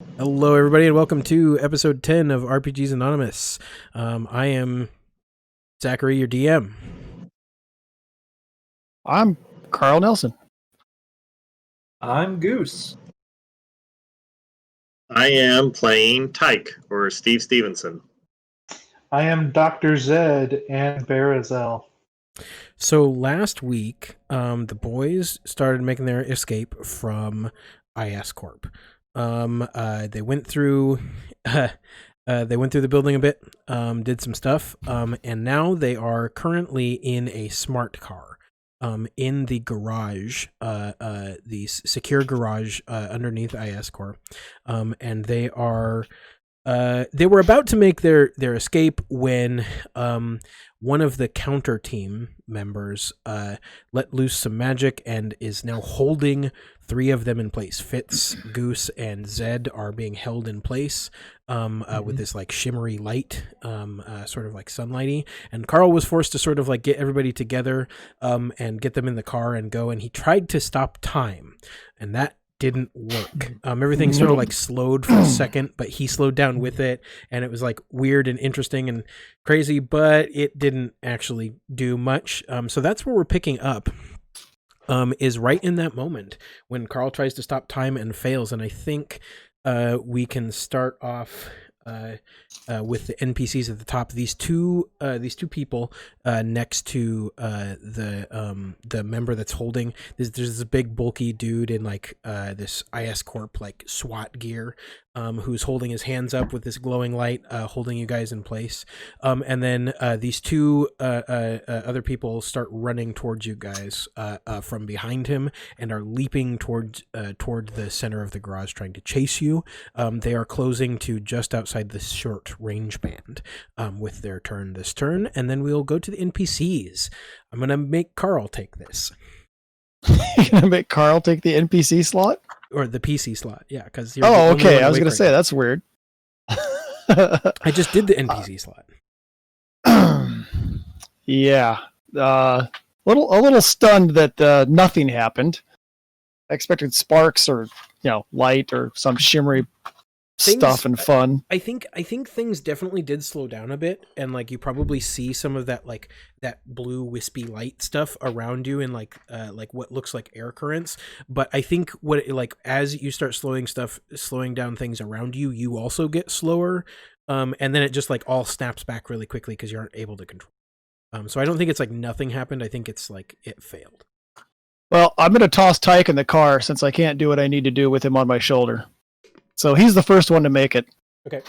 Hello, everybody, and welcome to episode 10 of RPGs Anonymous. I am Zachary, your DM. I'm Carl Nelson. I'm Goose. I am playing Tyke, or Steve Stevenson. I am Dr. Zed and Barazel. So last week, the boys started making their escape from ISCorp. They went through the building a bit, did some stuff, and now they are currently in a smart car. In the garage, the secure garage underneath ISCorp, and they were about to make their escape when one of the counter team members let loose some magic and is now holding three of them in place. Fitz, Goose, and Zed are being held in place with this like shimmery light, sort of like sunlighty. And Carl was forced to sort of like get everybody together and get them in the car and go. And he tried to stop time, and that didn't work. Everything sort of like slowed for a second, but he slowed down with it, and it was like weird and interesting and crazy, but it didn't actually do much. So that's where we're picking up. Is right in that moment when Carl tries to stop time and fails, and I think we can start off with the NPCs at the top. These two people next to the member that's holding. There's this big bulky dude in like this ISCorp like SWAT gear, who's holding his hands up with this glowing light, holding you guys in place. And then these two other people start running towards you guys from behind him and are leaping toward the center of the garage, trying to chase you. They are closing to just outside the short range band with their turn this turn, and then we'll go to the NPCs. I'm gonna make Carl take this. You're gonna make Carl take the NPC slot? Or the PC slot, yeah, because okay. I was gonna say that's weird. I just did the NPC slot. Yeah, a little stunned that nothing happened. I expected sparks or light or some shimmery stuff and fun. I think things definitely did slow down a bit, and like you probably see some of that like that blue wispy light stuff around you in like what looks like air currents. But I think as you start slowing down things around you, you also get slower, and then it just like all snaps back really quickly because you aren't able to control. So I don't think it's like nothing happened. I think it's like it failed. Well, I'm gonna toss Tyke in the car since I can't do what I need to do with him on my shoulder. So he's the first one to make it. Okay.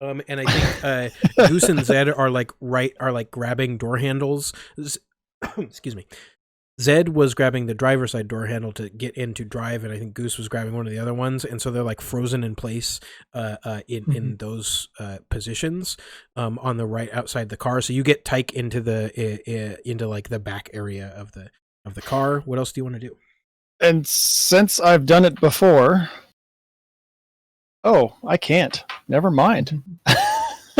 And I think Goose and Zed are like grabbing door handles. Excuse me. Zed was grabbing the driver's side door handle to get in to drive, and I think Goose was grabbing one of the other ones, and so they're like frozen in place in those positions on the right outside the car. So you get Tyke into like the back area of the car. What else do you want to do? And since I've done it before. Oh, I can't. Never mind. Do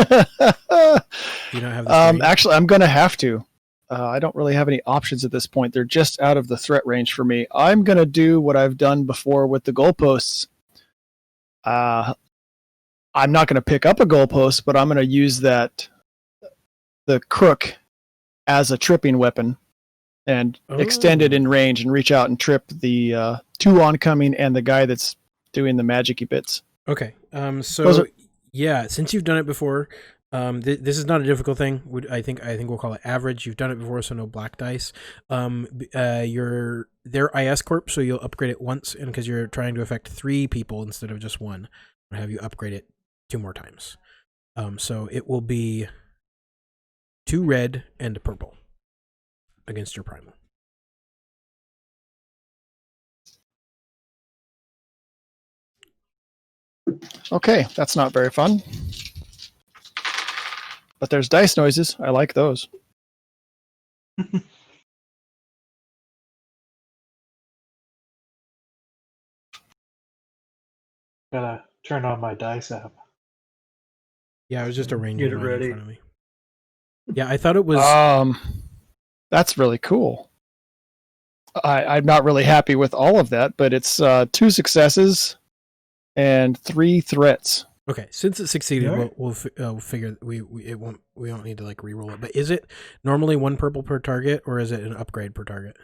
you not have this actually, I'm going to have to. I don't really have any options at this point. They're just out of the threat range for me. I'm going to do what I've done before with the goalposts. I'm not going to pick up a goalpost, but I'm going to use the crook as a tripping weapon and extend it in range and reach out and trip the two oncoming and the guy that's doing the magic-y bits. Okay. Since you've done it before, this is not a difficult thing. I think we'll call it average. You've done it before, so no black dice. They're ISCorp, so you'll upgrade it once, and because you're trying to affect 3 people instead of just 1, I'll have you upgrade it 2 more times. So it will be 2 red and a purple against your primal. Okay, that's not very fun. But there's dice noises. I like those. Gotta turn on my dice app. Yeah, I was just arranging Get it ready. in front of me. Yeah, I thought it was... That's really cool. I'm not really happy with all of that, but it's 2 successes and 3 threats. Okay, since it succeeded, All right. we'll figure we don't need to like re-roll it. But is it normally 1 purple per target, or is it an upgrade per target?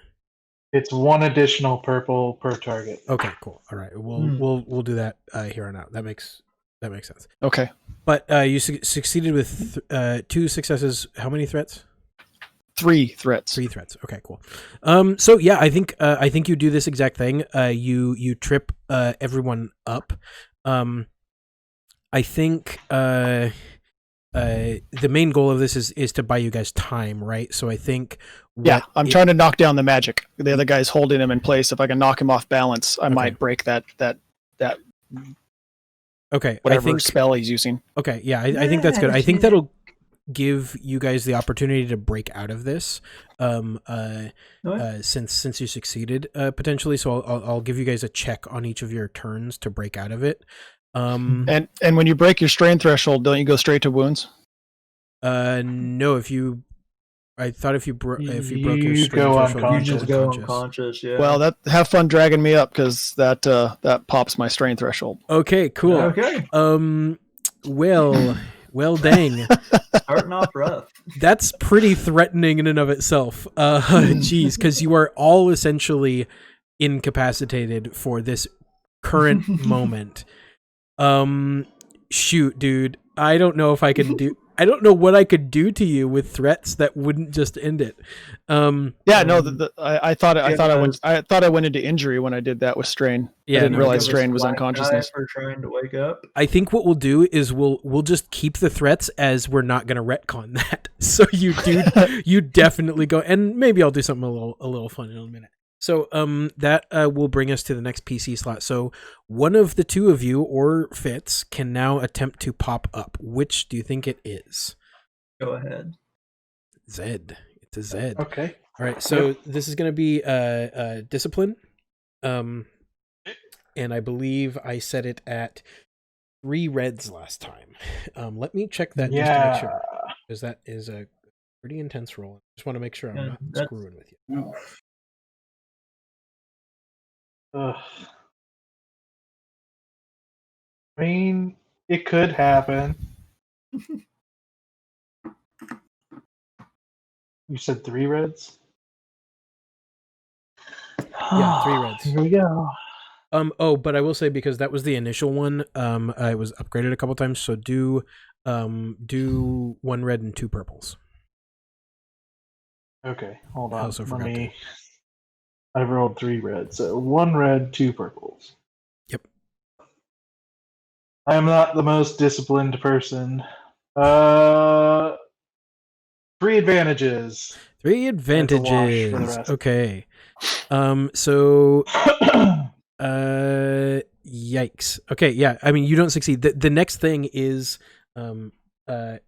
It's 1 additional purple per target. Okay, cool. All right, we'll do that here on out. That makes sense. Okay. But you succeeded with 2 successes. How many threats? 3 threats. 3 threats. Okay, cool. So yeah, I think you do this exact thing. You trip everyone up. I think the main goal of this is to buy you guys time, right? So I think I'm trying to knock down the magic. The other guy's holding him in place. If I can knock him off balance, I might break that okay, whatever spell he's using. Okay, yeah, I think that's good. I think that'll give you guys the opportunity to break out of this since you succeeded potentially. So I'll give you guys a check on each of your turns to break out of it. And when you break your strain threshold, don't you go straight to wounds? No, I thought if you broke your You strain go threshold, You unconscious. just go unconscious, yeah. Well, have fun dragging me up because that pops my strain threshold. Okay, cool. Okay. Well, dang. Starting off rough. That's pretty threatening in and of itself. Geez, because you are all essentially incapacitated for this current moment. Shoot, dude. I don't know what I could do to you with threats that wouldn't just end it. I thought I went into injury when I did that with strain. Yeah, I didn't realize Give us strain was black unconsciousness. die for trying to wake up. I think what we'll do is we'll just keep the threats as we're not going to retcon that. So you definitely go, and maybe I'll do something a little fun in a minute. So that will bring us to the next PC slot. So one of the 2 of you or Fitz can now attempt to pop up. Which do you think it is? Go ahead. Zed. It's a Zed. Okay. All right. So this is going to be discipline. And I believe I set it at 3 reds last time. Let me check that just to make sure, because that is a pretty intense roll. Just want to make sure I'm not screwing with you. Ugh. I mean, it could happen. You said 3 reds? Yeah, 3 reds. Here we go. But I will say, because that was the initial one, it was upgraded a couple times, so do 1 red and 2 purples. Okay, hold I on. also forgot to. I rolled 3 reds, so 1 red, 2 purples. Yep. I am not the most disciplined person. 3 advantages. 3 advantages. Okay. So yikes. Okay, yeah. I mean, you don't succeed. The next thing is going to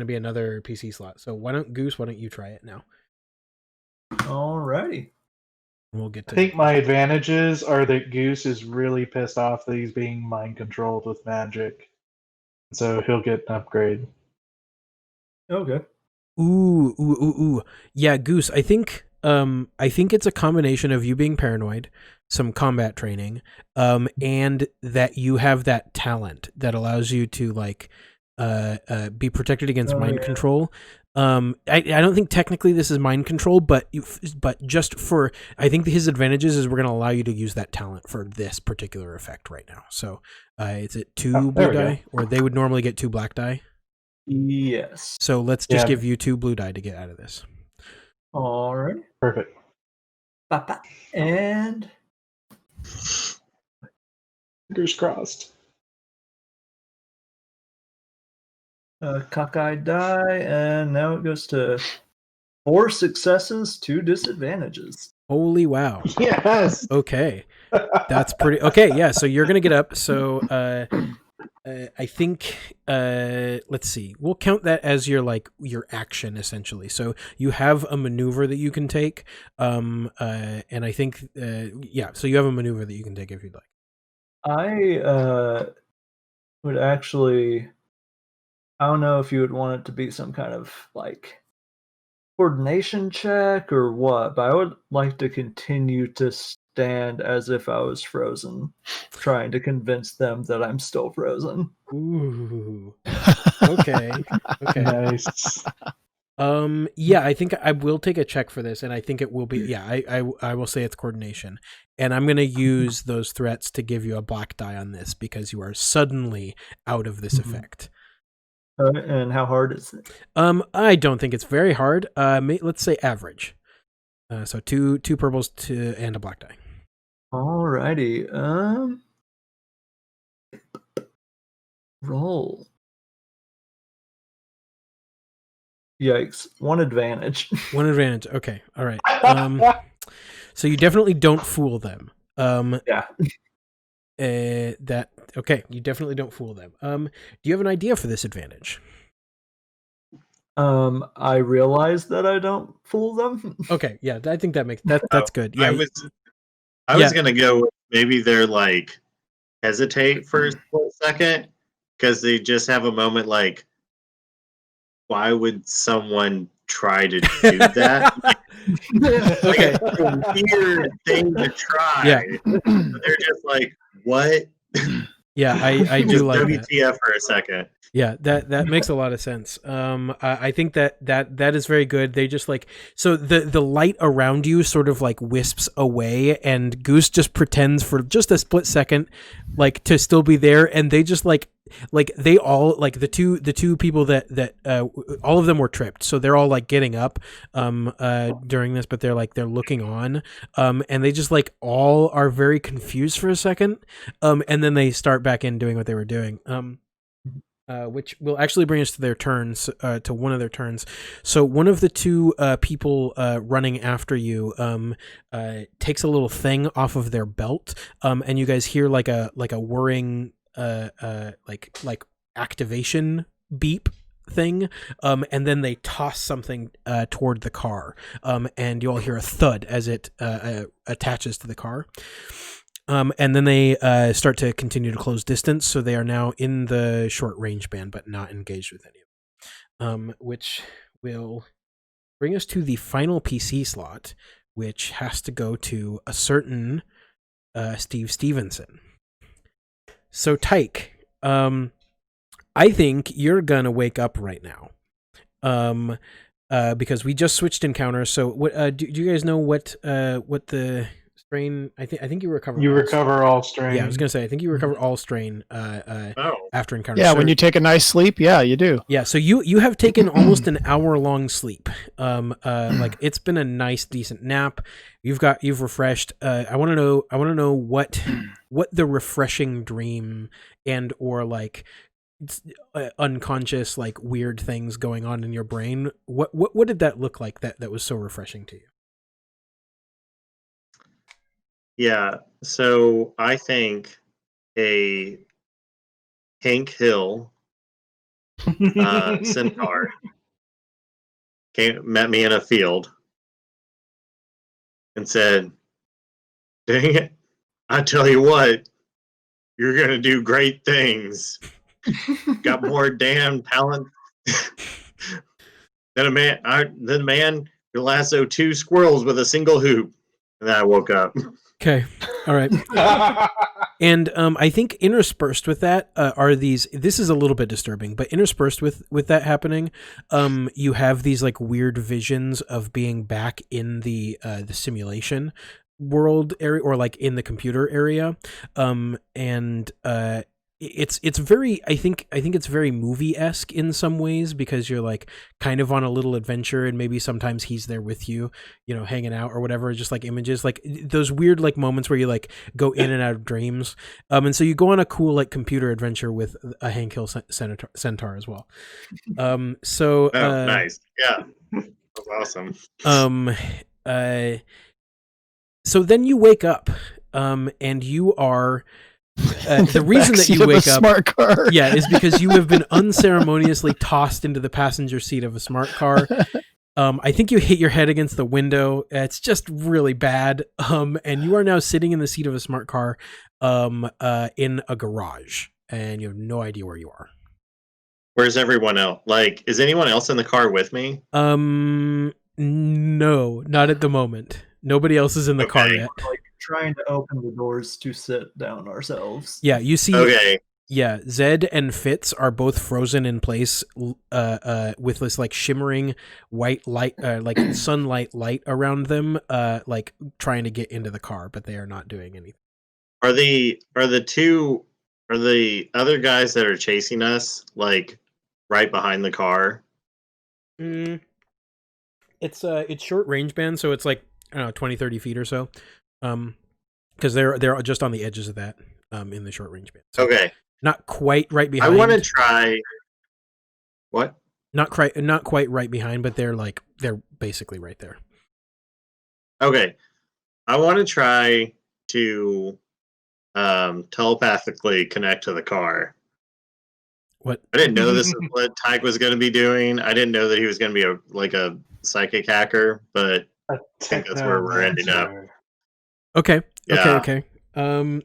be another PC slot. So why don't you try it now? Alrighty. We'll get to I think my advantages are that Goose is really pissed off that he's being mind controlled with magic. So he'll get an upgrade. Okay. Ooh. Yeah, Goose, I think it's a combination of you being paranoid, some combat training, and that you have that talent that allows you to be protected against mind control. I don't think technically this is mind control, but just for, I think his advantages is we're going to allow you to use that talent for this particular effect right now. So is it 2 blue die, or they would normally get 2 black die? Yes. So let's just give you 2 blue die to get out of this. Alright. Perfect. And Fingers crossed. cockeyed die, and now it goes to 4 successes, 2 disadvantages. Holy wow. Yes. Okay. That's pretty okay. Yeah. So you're going to get up. So, I think, let's see, we'll count that as your action essentially. So you have a maneuver that you can take. And I think, so you have a maneuver that you can take if you'd like. I would actually, I don't know if you would want it to be some kind of coordination check or what, but I would like to continue to stand as if I was frozen, trying to convince them that I'm still frozen. Ooh. Okay. Okay. Nice. Yeah, I think I will take a check for this, and I think it will be. Yeah, I will say it's coordination, and I'm gonna use those threats to give you a black die on this because you are suddenly out of this effect. And how hard is it? I don't think it's very hard. Let's say average. So two purples and a black die. Alrighty. Roll. Yikes! One advantage. One advantage. Okay. All right. So you definitely don't fool them. Yeah. Okay. You definitely don't fool them. Do you have an idea for this advantage? I realize that I don't fool them. Okay. Yeah. I think that's good. Yeah. I was gonna go with maybe they're like hesitate for a split second because they just have a moment like, why would someone try to do that? Okay. It's a weird thing to try. Yeah. They're just like, what? Yeah, I do like that. WTF for a second. Yeah, that makes a lot of sense. I think that is very good. They just like, so the light around you sort of like wisps away, and Goose just pretends for just a split second, like to still be there, and they just like they all like the two people that all of them were tripped, so they're all like getting up during this, but they're looking on, and they just like all are very confused for a second, and then they start back in doing what they were doing. Which will actually bring us to their turns, to one of their turns. So one of the two people running after you takes a little thing off of their belt, and you guys hear like a whirring like activation beep thing, and then they toss something toward the car, and you all hear a thud as it attaches to the car. And then they start to continue to close distance, so they are now in the short range band, but not engaged with any of them. Which will bring us to the final PC slot, which has to go to a certain Steve Stevenson. So Tyke, I think you're gonna wake up right now, because we just switched encounters. So what? Do you guys know what the strain? I think you recover. You recover all strain. Yeah, I was gonna say I think you recover all strain after encounter. Yeah, so, when you take a nice sleep, yeah, you do. Yeah, so you have taken almost an hour-long sleep. Like it's been a nice, decent nap. You've refreshed. I want to know what the refreshing dream and or like unconscious like weird things going on in your brain. What did that look like that was so refreshing to you? Yeah, so I think a Hank Hill centaur met me in a field and said, "Dang it, I tell you what, you're going to do great things. Got more damn talent than a man. Than a man who lasso 2 squirrels with a single hoop." And then I woke up. Okay. All right. And I think interspersed with that are these. This is a little bit disturbing, but interspersed with that happening, you have these like weird visions of being back in the simulation world area, or like in the computer area, and it's very. I think it's very movie-esque in some ways, because you're like kind of on a little adventure, and maybe sometimes he's there with you, hanging out or whatever. Just like images, like those weird like moments where you like go in and out of dreams. And so you go on a cool like computer adventure with a Hank Hill centaur as well. So nice, yeah, that's awesome. So then you wake up, and you are. The reason that you wake up, smart car. yeah, is because you have been unceremoniously tossed into the passenger seat of a smart car. I think you hit your head against the window. It's just really bad. And you are now sitting in the seat of a smart car, in a garage, and you have no idea where you are. Where's everyone else? Like, is anyone else in the car with me? No, not at the moment. Nobody else is in the car yet. Like trying to open the doors to sit down ourselves. Yeah, you see. Okay. Yeah, Zed and Fitz are both frozen in place, with this like shimmering white light, like sunlight light around them, like trying to get into the car, but they are not doing anything. Are the other guys that are chasing us like right behind the car? It's short range band, so it's like I don't know 20, 30 feet or so, because they're just on the edges of that, in the short range band. So Okay. not quite right behind. I want to try. What? Not quite right behind, but they're basically right there. Okay. I want to try to telepathically connect to the car. What? I didn't know this is what Tyke was going to be doing. I didn't know that he was going to be a psychic hacker, but I think that's where we're ending up. Okay. Yeah. Okay.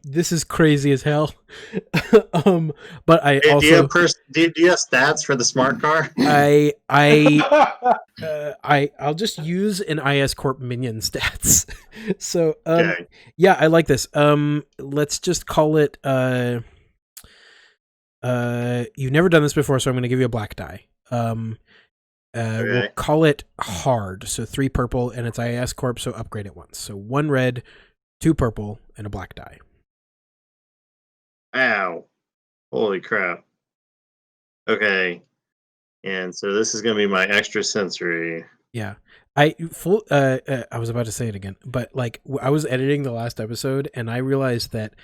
This is crazy as hell. But I Hey, also do you have stats for the smart car? I'll just use an ISCorp minion stats. So Okay. yeah, I like this. Let's just call it you've never done this before, so I'm going to give you a black die. Okay. We'll call it hard. So 3 purple, and it's ISCorp, so upgrade it once. So 1 red, 2 purple, and a black die. Ow. Holy crap. Okay. And so this is going to be my extra sensory. Yeah. I was about to say it again, but like I was editing the last episode and I realized that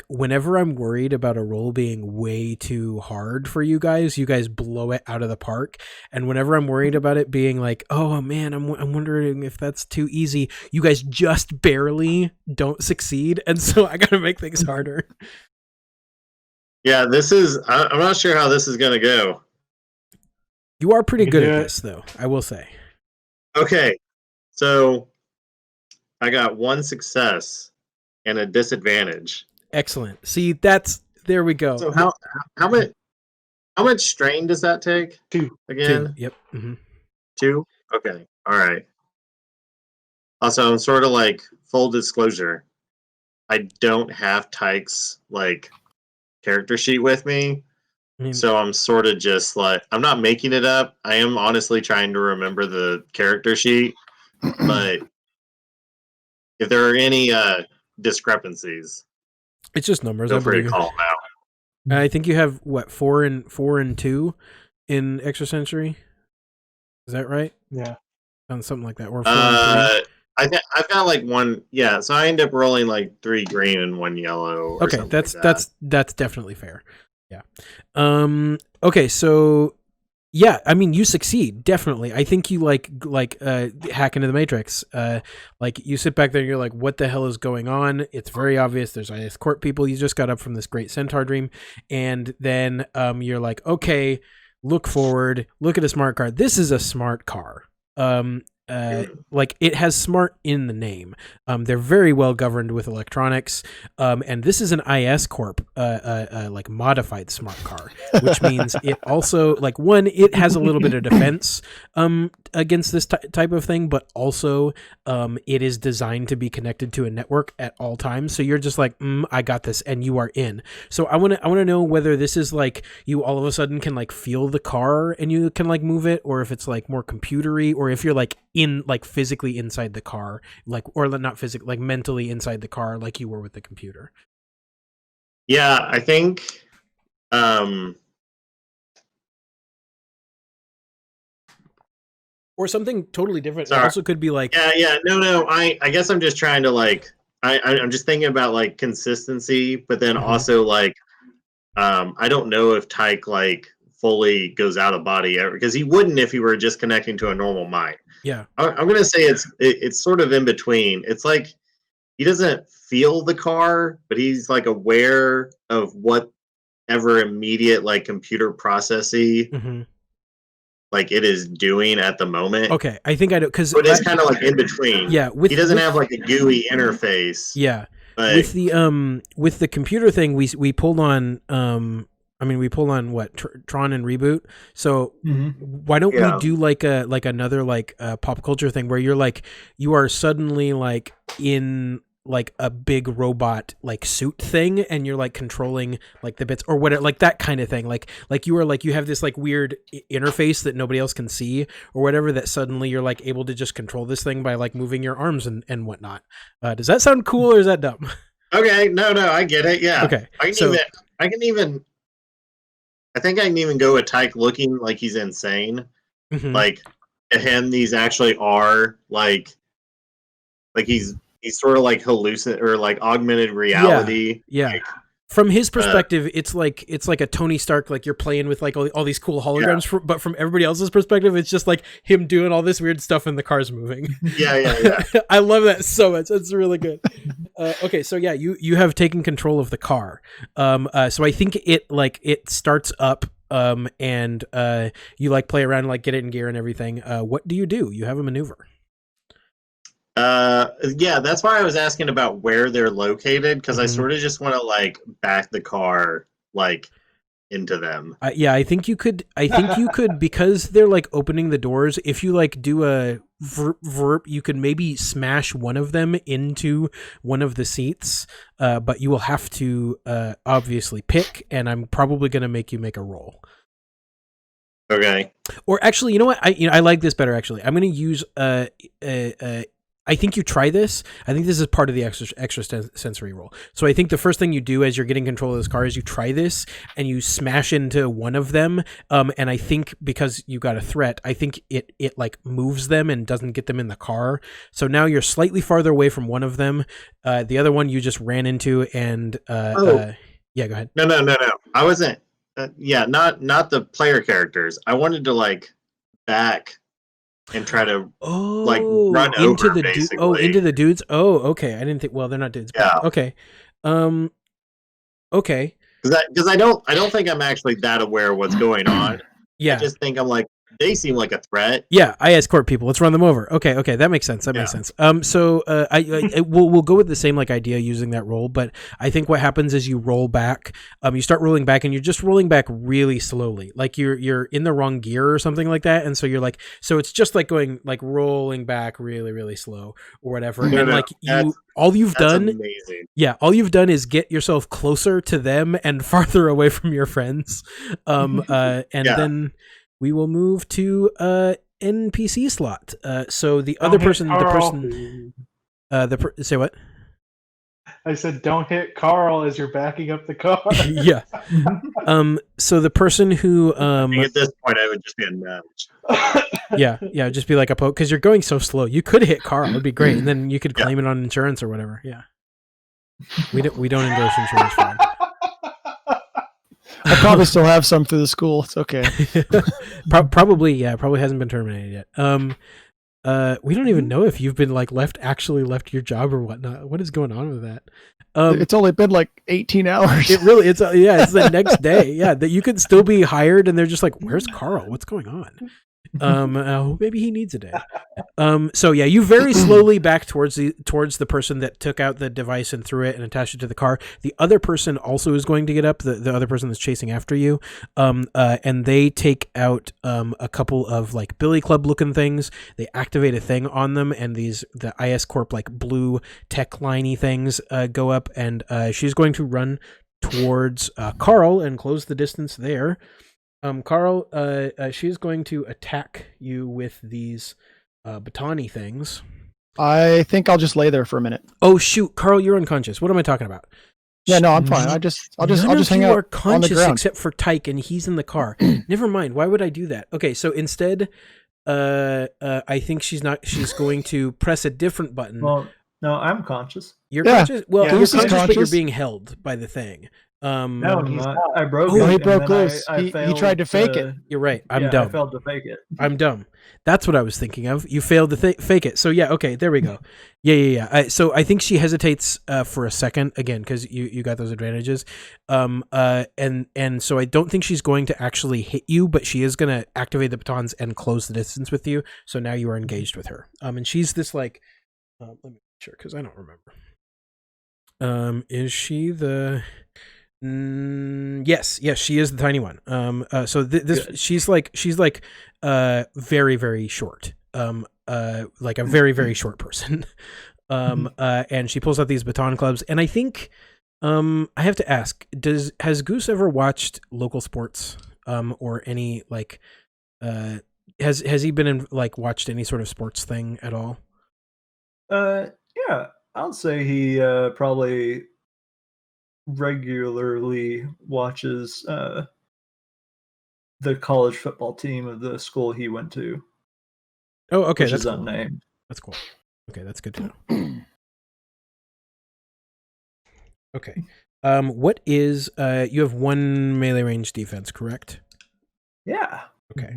whenever I'm worried about a roll being way too hard for you guys blow it out of the park. And whenever I'm worried about it being like, oh man, I'm wondering if that's too easy, you guys just barely don't succeed. And so I got to make things harder. Yeah, I'm not sure how this is going to go. You are pretty good at this though, I will say. Okay, so I got 1 success and a disadvantage. Excellent. See, there we go. So how much strain does that take? 2 again. 2. Yep. Mm-hmm. 2. Okay. All right. Also, I'm sort of like full disclosure. I don't have Tyke's like character sheet with me. So I'm sort of just like, I'm not making it up. I am honestly trying to remember the character sheet. But if there are any discrepancies, it's just numbers. Feel free to call them out. I think you have what 4 and 2 in extrasensory. Is that right? Yeah, Something like that. Or 4 and 3. I've got like 1. Yeah, so I end up rolling like 3 green and 1 yellow. Okay, that's definitely fair. Yeah. Okay, so yeah, I mean you succeed, definitely. I think you like hack into the Matrix. Like you sit back there and you're like, what the hell is going on? It's very obvious there's ISCorp people. You just got up from this great centaur dream, and then you're like, okay, look forward, look at a smart car. This is a smart car. Like it has smart in the name. They're very well governed with electronics. And this is an ISCorp like modified smart car, which means it also like it has a little bit of defense against this type of thing, but also it is designed to be connected to a network at all times. So you're just like, I got this, and you are in. So I want to know whether this is like you all of a sudden can like feel the car and you can like move it, or if it's like more computery, or if you're like in like physically inside the car, like, or not physically, like mentally inside the car, like you were with the computer. Yeah, I think or something totally different. Sorry. It also could be like no. I guess I'm just trying to like I'm just thinking about like consistency, but then also like I don't know if Tyke like fully goes out of body ever, because he wouldn't if he were just connecting to a normal mind. Yeah, I'm gonna say it's sort of in between. It's like he doesn't feel the car, but he's like aware of whatever immediate like computer processing like it is doing at the moment. Okay, I think I do, because it's kind of like in between. Yeah, he doesn't have like a GUI interface. Yeah, but with the computer thing, we pulled on we pulled on what Tron and Reboot. So why don't we do like another like pop culture thing where you're like you are suddenly like in like a big robot like suit thing, and you're like controlling like the bits or whatever, like that kind of thing. Like you have this like weird interface that nobody else can see or whatever, that suddenly you're like able to just control this thing by like moving your arms and whatnot. Does that sound cool or is that dumb? Okay, no, I get it. Yeah. Okay. I think I can even go with Tyke looking like he's insane. Mm-hmm. Like to him, these actually are like he's sort of like hallucin or like augmented reality. Yeah. Like, from his perspective, it's like a Tony Stark, like you're playing with like all these cool holograms, but from everybody else's perspective, it's just like him doing all this weird stuff and the car's moving. Yeah. I love that so much. It's really good. Okay, so yeah, you have taken control of the car. So I think it starts up, and you like play around, like get it in gear and everything. What do? You have a maneuver. Yeah, that's why I was asking about where they're located, because I Mhm. sort of just want to like back the car like into them. Yeah, I think you could because they're like opening the doors. If you like do a verp, you could maybe smash one of them into one of the seats. But you will have to obviously pick, and I'm probably going to make you make a roll. Okay. Or actually, you know what? I like this better. Actually, I'm going to use I think you try this. I think this is part of the extra sensory roll. So I think the first thing you do as you're getting control of this car is you try this and you smash into one of them. And I think because you got a threat, I think it like moves them and doesn't get them in the car. So now you're slightly farther away from one of them. The other one you just ran into, and yeah, go ahead. No. I wasn't. Not the player characters. I wanted to like back and try to like run into over, the basically. into the dudes. Oh, okay. I didn't think. Well, they're not dudes. Yeah. Okay. Okay. Because I don't think I'm actually that aware of what's going on. Yeah. I just think I'm like, they seem like a threat. Yeah, ISCorp people. Let's run them over. Okay, that makes sense. Makes sense. So we'll go with the same like idea using that roll, but I think what happens is you roll back. You start rolling back, and you're just rolling back really slowly, like you're in the wrong gear or something like that, and so you're like, so it's just like going like rolling back really really slow or whatever, and like all you've done, amazing. Yeah, all you've done is get yourself closer to them and farther away from your friends, then we will move to NPC slot. So the other person, say what? I said, don't hit Carl as you're backing up the car. Yeah. So the person who I think at this point I would just be a nudge. Yeah, just be like a poke, because you're going so slow. You could hit Carl, it'd be great, and then you could claim it on insurance or whatever. Yeah. We don't endorse insurance fraud. I probably still have some through the school. It's okay. Probably hasn't been terminated yet. We don't even know if you've been like left your job or whatnot. What is going on with that? It's only been like 18 hours. It's the next day. Yeah, that you could still be hired, and they're just like, "Where's Carl? What's going on?" Maybe he needs a day. So yeah, you very slowly back towards the person that took out the device and threw it and attached it to the car. The other person also is going to get up, the other person that's chasing after you. And they take out a couple of like billy club looking things. They activate a thing on them, and the ISCorp like blue tech liney things go up, and she's going to run towards Carl and close the distance there. Carl, she's going to attack you with these batani things. I think I'll just lay there for a minute. Oh shoot, Carl, you're unconscious. What am I talking about? Yeah, no, I'm fine. I'll just hang out on the ground. You are conscious except for Tyke, and he's in the car. Never mind. Why would I do that? Okay, so instead, I think she's going to press a different button. Well, no, I'm conscious. You're conscious. Well, you're Goose conscious, is conscious, but you're being held by the thing. No, I broke it. Oh, he broke loose. He tried to fake it. You're right. I'm dumb. I failed to fake it. I'm dumb. That's what I was thinking of. You failed to fake it. So yeah, okay, there we go. Yeah. So I think she hesitates for a second again, because you got those advantages. And so I don't think she's going to actually hit you, but she is going to activate the batons and close the distance with you. So now you are engaged with her. And she's this like, let me make sure, because I don't remember. Is she the? Yes, she is the tiny one. So she's like very very short. Like a very very short person. And she pulls out these baton clubs, and I think I have to ask, has Goose ever watched local sports or any like has he been in like watched any sort of sports thing at all? Yeah, I'll say he probably regularly watches the college football team of the school he went to. Oh, okay, which that's is cool. unnamed. That's cool. Okay, that's good to know. Okay. What is you have 1 melee range defense, correct? Yeah. Okay.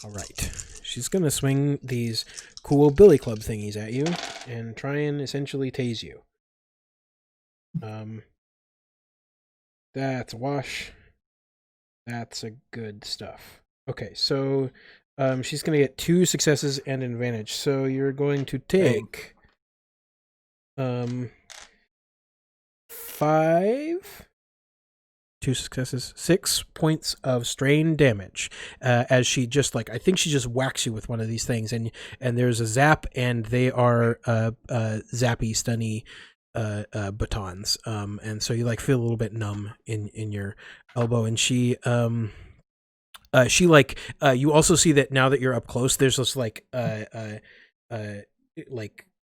All right. She's gonna swing these cool billy club thingies at you and try and essentially tase you. That's a wash. That's a good stuff. Okay, so she's gonna get 2 successes and an advantage. So you're going to take 5, 2 successes, 6 points of strain damage as she just like I think she just whacks you with one of these things, and there's a zap, and they are zappy, stunny batons, and so you like feel a little bit numb in your elbow, and she like you also see that now that you're up close, there's this like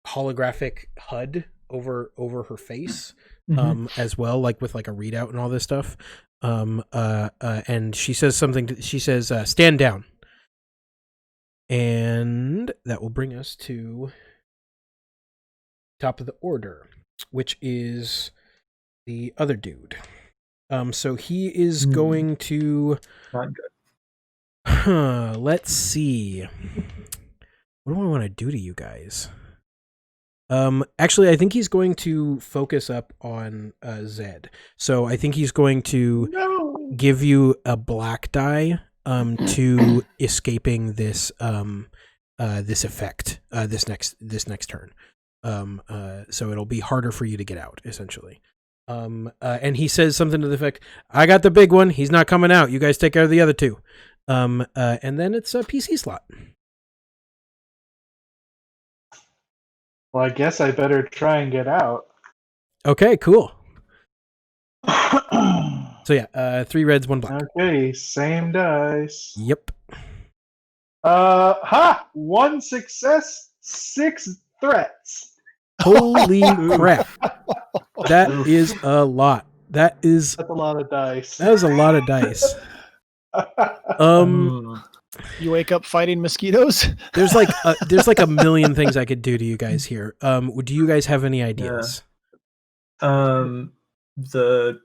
holographic HUD over her face. As well, like with like a readout and all this stuff. And she says something. She says, "Stand down," and that will bring us to top of the order, which is the other dude. So he is going to. Not good. Let's see. What do I want to do to you guys? Actually, I think he's going to focus up on Zed. So I think he's going to give you a black die to escaping this this effect this next turn. So it'll be harder for you to get out, essentially. And he says something to the effect, "I got the big one. He's not coming out. You guys take care of the other 2." And then it's a PC slot. Well, I guess I better try and get out. Okay, cool. So yeah, 3 reds, 1 black. Okay, same dice. Yep. 1 success, 6 threats. Holy crap. That is a lot. That's a lot of dice. That is a lot of dice. You wake up fighting mosquitoes? There's like a million things I could do to you guys here. Do you guys have any ideas? The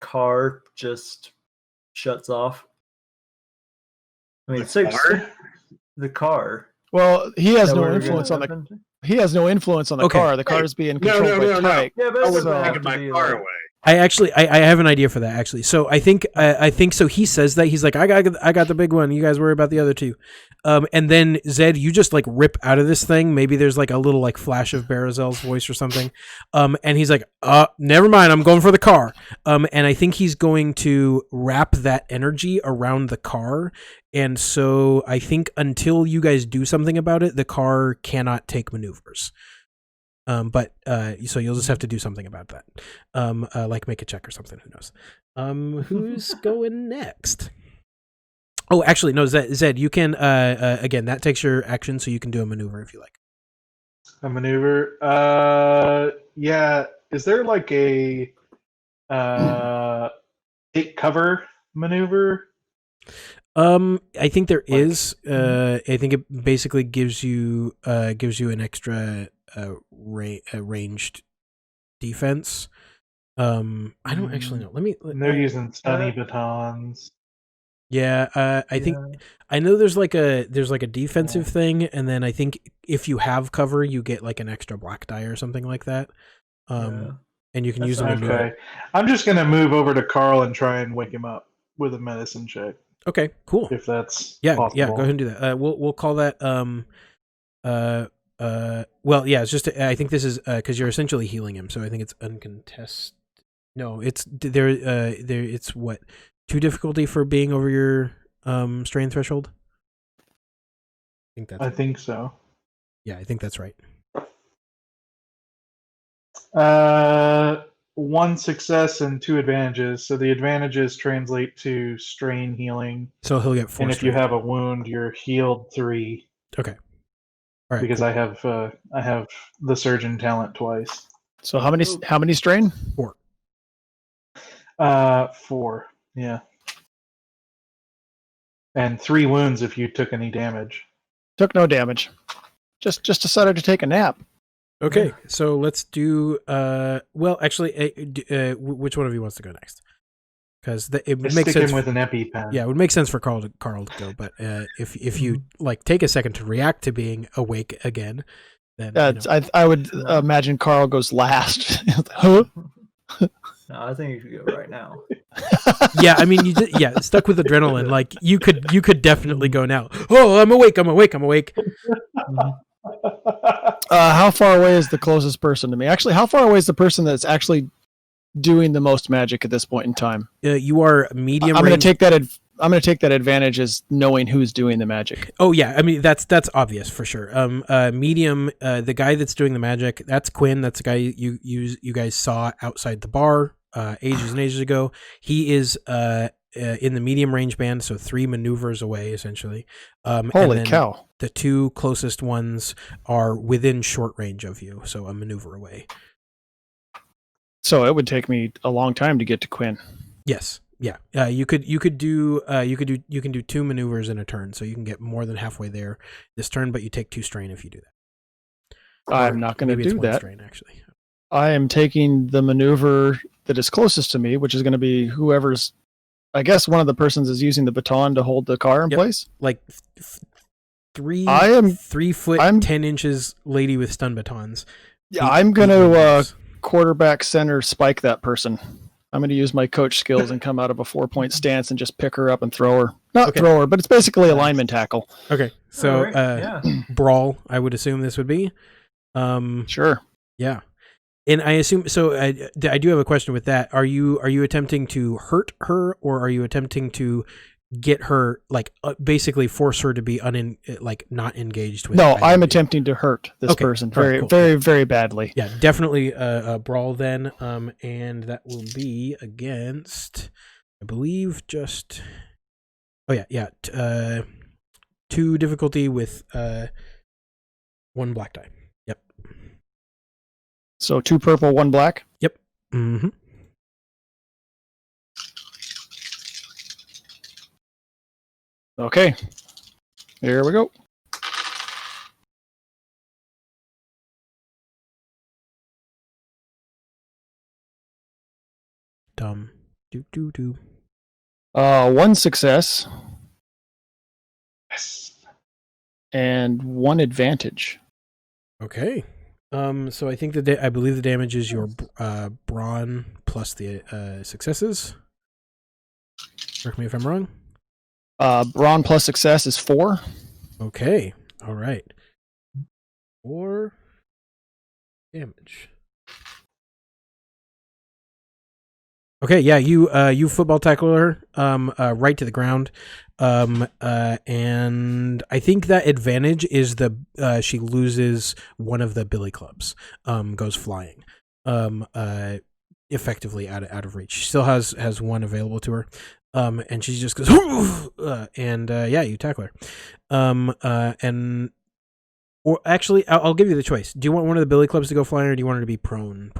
car just shuts off. I mean, the car. Well, he has no influence on the. He has no influence on the car. The car is being controlled by Tyke. Yeah, but I was taking my car away. I have an idea for that actually. So I think so. He says that he's like, I got the big one. You guys worry about the other 2. And then Zed, you just like rip out of this thing. Maybe there's like a little like flash of Barazel's voice or something. And he's like, never mind. I'm going for the car. And I think he's going to wrap that energy around the car. And so I think until you guys do something about it, the car cannot take maneuvers. But so you'll just have to do something about that. Like make a check or something. Who knows? Who's going next? Oh, actually, no, Zed, you can, again, that takes your action, so you can do a maneuver if you like. A maneuver? Yeah. Is there like a take cover maneuver? I think there is. I think it basically gives you an extra ranged defense. I don't actually know. They're using stunny batons. Yeah, I think I know there's like a defensive thing, and then I think if you have cover, you get like an extra black die or something like that. And you can use them. Okay, I'm just gonna move over to Carl and try and wake him up with a medicine check. Okay, cool. If that's possible. Yeah, go ahead and do that. We'll call that well, yeah, it's just I think this is because you're essentially healing him, so I think it's uncontested. No, it's there. It's what 2 difficulty for being over your strain threshold. I think so. Yeah, I think that's right. One success and 2 advantages. So the advantages translate to strain healing, So he'll get 4 and if you strain. have a wound, you're healed 3. Okay. All right. Because cool. I have the surgeon talent twice. So how many strain? 4. 4. Yeah. And 3 wounds if you took any damage. Took no damage. Just decided to take a nap. Okay, so let's do. Well, actually, which one of you wants to go next? Because it Just makes stick sense. him with an EpiPen. Yeah, it would make sense for Carl to go. But if you like take a second to react to being awake again, then I would imagine Carl goes last. Huh? No, I think you should go right now. yeah, I mean, stuck with adrenaline. Like you could definitely go now. Oh, I'm awake. How far away is the closest person to me? Actually, how far away is the person that's actually doing the most magic at this point in time? You are medium. I'm going to take that. I'm going to take that advantage as knowing who's doing the magic. Oh yeah, I mean that's obvious for sure. Medium. The guy that's doing the magic. That's Quinn. That's the guy you guys saw outside the bar ages and ages ago. He is in the medium range band, so 3 maneuvers away essentially. Holy cow! The 2 closest ones are within short range of you, so a maneuver away. So it would take me a long time to get to Quinn. Yes. Yeah. You can do 2 maneuvers in a turn, so you can get more than halfway there this turn, but you take 2 strain if you do that. I'm not going to do that. Strain, actually. I am taking the maneuver that is closest to me, which is going to be whoever's. I guess one of the persons is using the baton to hold the car in place. Like 3 foot 10 inches lady with stun batons. Yeah, I'm going to quarterback center spike that person. I'm going to use my coach skills and come out of a 4-point stance and just pick her up and throw her. Throw her, but it's basically a lineman tackle. Okay, so brawl, I would assume this would be. Sure. Yeah. And I assume so. I do have a question with that. Are you attempting to hurt her, or are you attempting to get her basically force her to be not engaged with? No, I'm attempting to hurt this person very badly. Yeah, definitely a brawl then. And that will be against, I believe, just. Oh yeah. 2 difficulty with 1 black die. Yep. So 2 purple, 1 black? Yep. Mm-hmm. Okay. Here we go. Dumb. Do. 1 success. Yes. And 1 advantage. Okay. So I think I believe the damage is your brawn plus the successes. Correct me if I'm wrong. Brawn plus success is 4. Okay. All right. 4 damage. Okay, yeah, you football tackle her right to the ground. And I think that advantage is she loses one of the billy clubs, goes flying, effectively out of reach. She still has 1 available to her, and she just goes, and you tackle her, or actually, I'll give you the choice. Do you want one of the billy clubs to go flying, or do you want her to be prone?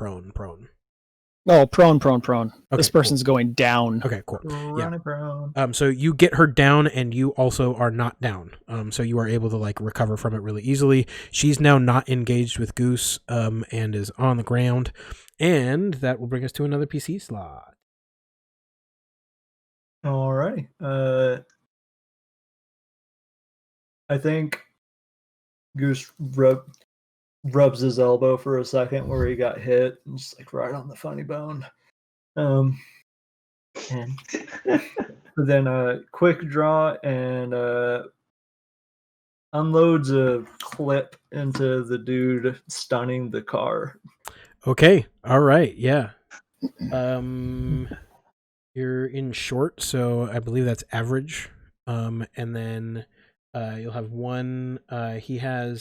No, prone. Okay, this person's going down. Okay, cool. Prone. So you get her down, and you also are not down. So you are able to recover from it really easily. She's now not engaged with Goose, and is on the ground, and that will bring us to another PC slot. Alrighty. I think Goose rubs his elbow for a second where he got hit, and just right on the funny bone. And then a quick draw and unloads a clip into the dude stunning the car. Okay. All right. Yeah. You're in short, so I believe that's average. And then you'll have 1. He'll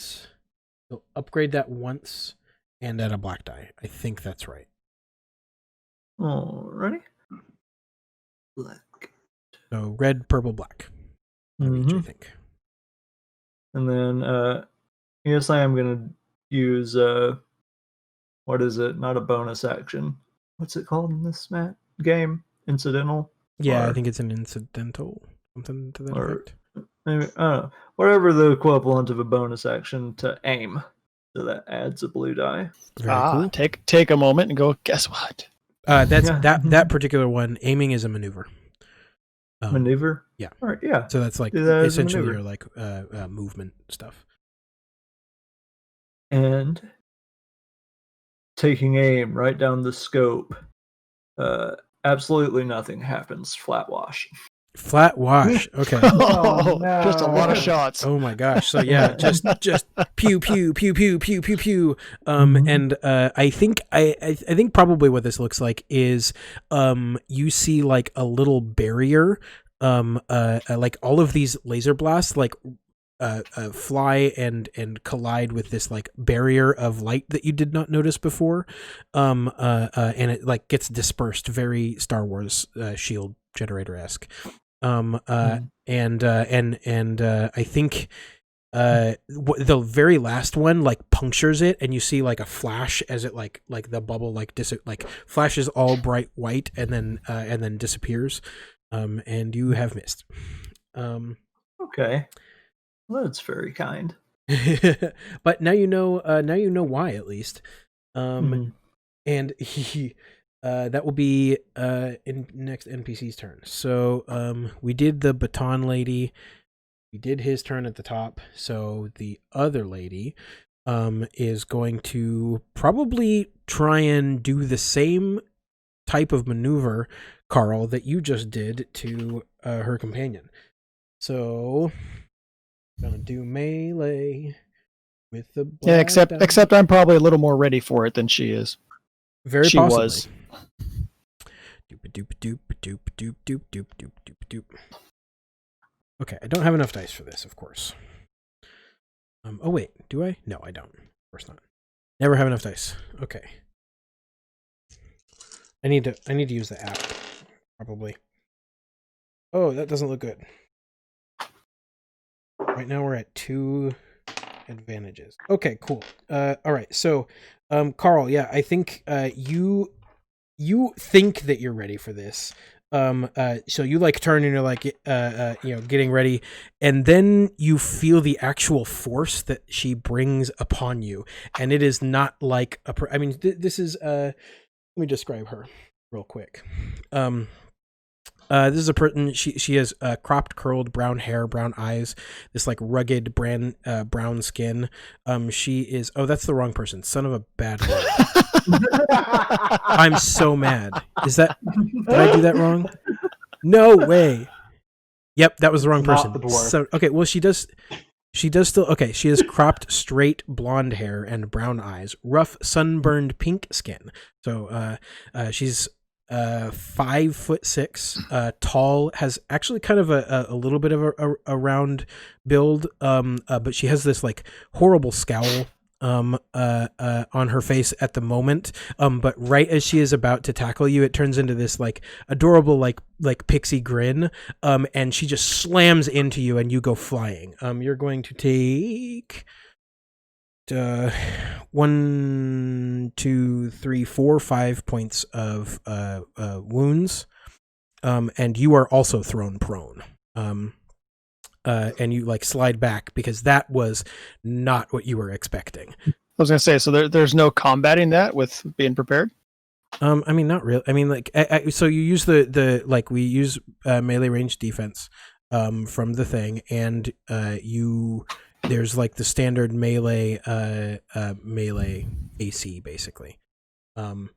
upgrade that once, and add a black die. I think that's right. Alrighty. Black. So red, purple, black. Each, I think. And then yes, I am gonna use what is it? Not a bonus action. What's it called in this game? Incidental? Yeah, I Or- think it's an incidental, something to that or- effect. Maybe, I don't know. Whatever the equivalent of a bonus action to aim. So that adds a blue die. Very cool. Take a moment and go, guess what? That's Yeah. that particular one. Aiming is a maneuver. Maneuver? Yeah. All right, yeah. So that's like Do that as a essentially maneuver. your like movement stuff. And taking aim right down the scope. Absolutely nothing happens. Flat wash. Flat wash. Okay. Oh, no. Just a lot of shots. Oh my gosh. So yeah, just pew pew pew pew pew pew pew. And I think I think probably what this looks like is you see like a little barrier, like all of these laser blasts like fly and collide with this like barrier of light that you did not notice before, and it like gets dispersed, very Star Wars shield generator-esque. And I think the very last one like punctures it, and you see like a flash as it like the bubble like flashes all bright white and then disappears, and you have missed. Okay. Well, that's very kind. But now you know why, at least. And he that will be in next NPC's turn. So we did the baton lady. We did his turn at the top. So the other lady is going to probably try and do the same type of maneuver, Carl, that you just did to her companion. So gonna do melee with the black Yeah, die. except I'm probably a little more ready for it than she is. Very she possibly. was. Doop. Okay, I don't have enough dice for this, of course. Oh wait, do I? No, I don't. Of course not. Never have enough dice. Okay. I need to use the app, probably. Oh, that doesn't look good. Right now we're at 2 advantages. Okay, cool. All right. So, Carl, yeah, I think you think that you're ready for this. So you like turn and you're like getting ready, and then you feel the actual force that she brings upon you, and it is not like this is let me describe her real quick. This is a person. She has cropped, curled brown hair, brown eyes, this like rugged brown skin. She is. Oh, that's the wrong person. Son of a bad word. I'm so mad. Did I do that wrong? No way. Yep, that was the wrong person. Not the dwarf. So okay, well she does still. Okay, she has cropped, straight blonde hair and brown eyes, rough, sunburned pink skin. So she's 5'6", tall, has actually kind of a little bit of a round build, but she has this like horrible scowl on her face at the moment, but right as she is about to tackle you, it turns into this like adorable like pixie grin, and she just slams into you and you go flying. You're going to take 1, 2, 3, 4, 5 points of wounds, and you are also thrown prone. And you like slide back because that was not what you were expecting. I was gonna say, so there's no combating that with being prepared. I mean, not really. I mean, like, so you use the like we use melee range defense from the thing, and there's like the standard melee AC basically, and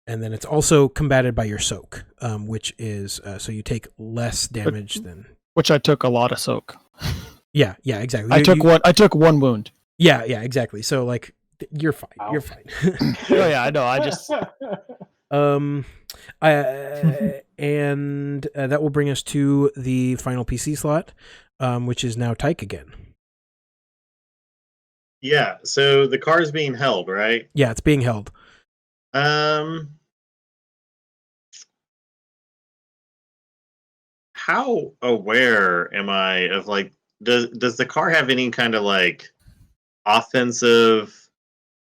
then it's also combated by your soak, which is so you take less damage than. Which I took a lot of soak. Yeah, exactly. I took one wound. Yeah, exactly. So like, you're fine. Ow. You're fine. Oh yeah, I know. I just and that will bring us to the final PC slot, which is now Tyke again. Yeah, so the car is being held, right? Yeah, it's being held. How aware am I of like does the car have any kind of like offensive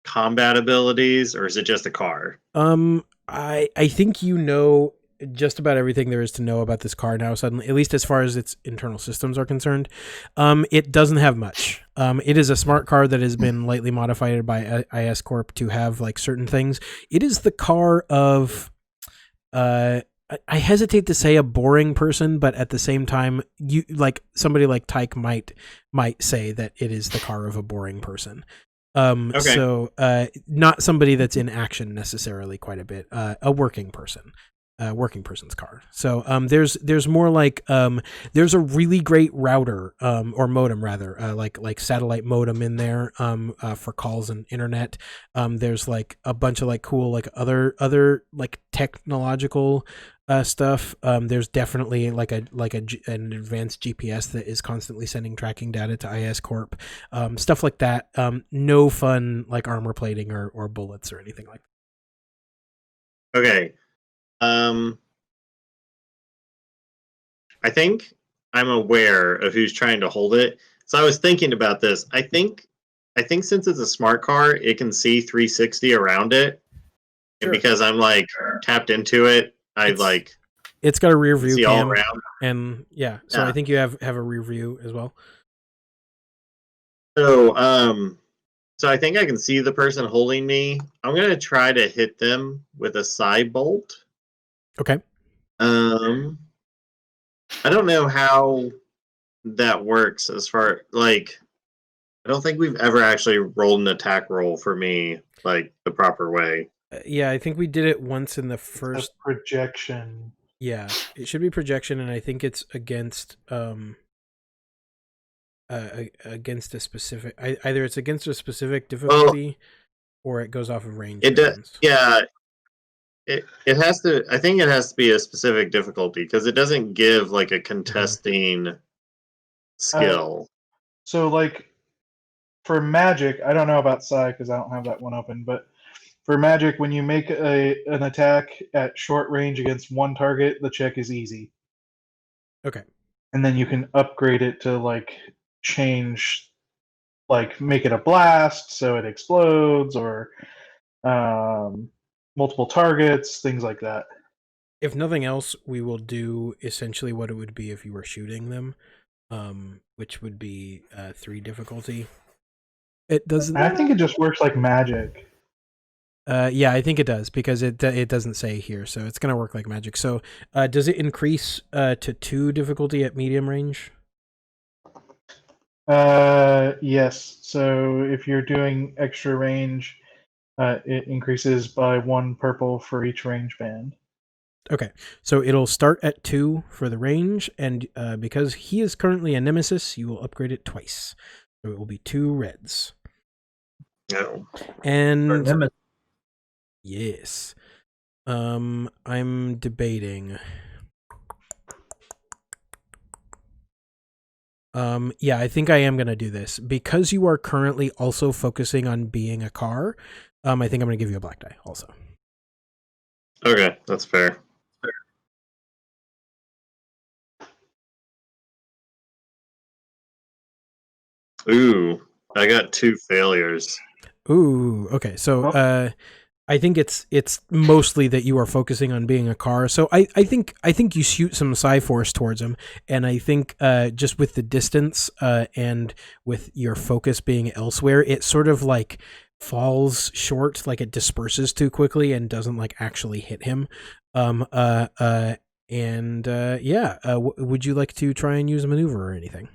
combat abilities, or is it just a car? I think you know just about everything there is to know about this car now, suddenly, at least as far as its internal systems are concerned. It doesn't have much. It is a smart car that has been lightly modified by ISCorp to have like certain things. It is the car of I hesitate to say a boring person, but at the same time, you like somebody like Tyke might say that it is the car of a boring person. Okay. So not somebody that's in action necessarily quite a bit. A working person. Working person's car. So there's more like there's a really great router or modem rather, like satellite modem in there for calls and internet. There's like a bunch of like cool like other like technological stuff. There's definitely like an advanced GPS that is constantly sending tracking data to ISCorp. Stuff like that. No fun like armor plating or bullets or anything like that. Okay. I think I'm aware of who's trying to hold it. So I was thinking about this. I think since it's a smart car, it can see 360 around it. Sure. And because I'm like tapped into it, it's got a rear view see cam all around. and yeah. So I think you have a rear view as well. So I think I can see the person holding me. I'm gonna try to hit them with a side bolt. Okay. I don't know how that works as far like I don't think we've ever actually rolled an attack roll for me like the proper way. Yeah, I think we did it once in the first projection. Yeah, it should be projection, and I think it's against against a specific either it's against a specific difficulty or it goes off of range. It does. Yeah. It has to. I think it has to be a specific difficulty because it doesn't give like a contesting skill. So, like for magic, I don't know about Psi because I don't have that one open. But for magic, when you make an attack at short range against one target, the check is easy. Okay. And then you can upgrade it to like change, like make it a blast so it explodes, or multiple targets, things like that. If nothing else, we will do essentially what it would be if you were shooting them, which would be 3 difficulty. It doesn't. I think it just works like magic. Yeah, I think it does because it doesn't say here, so it's gonna work like magic. So, does it increase to 2 difficulty at medium range? Yes. So if you're doing extra range, it increases by 1 purple for each range band. Okay, so it'll start at 2 for the range, and because he is currently a nemesis, you will upgrade it twice. So it will be 2 reds. No. And yes, I'm debating. Yeah, I think I am gonna do this because you are currently also focusing on being a car. I think I'm gonna give you a black die also. Okay, that's fair. Ooh, I got 2 failures. Ooh, okay. So I think it's mostly that you are focusing on being a car. So I think you shoot some psi force towards him, and I think just with the distance and with your focus being elsewhere, it sort of like falls short, like it disperses too quickly and doesn't like actually hit him. Would you like to try and use a maneuver or anything?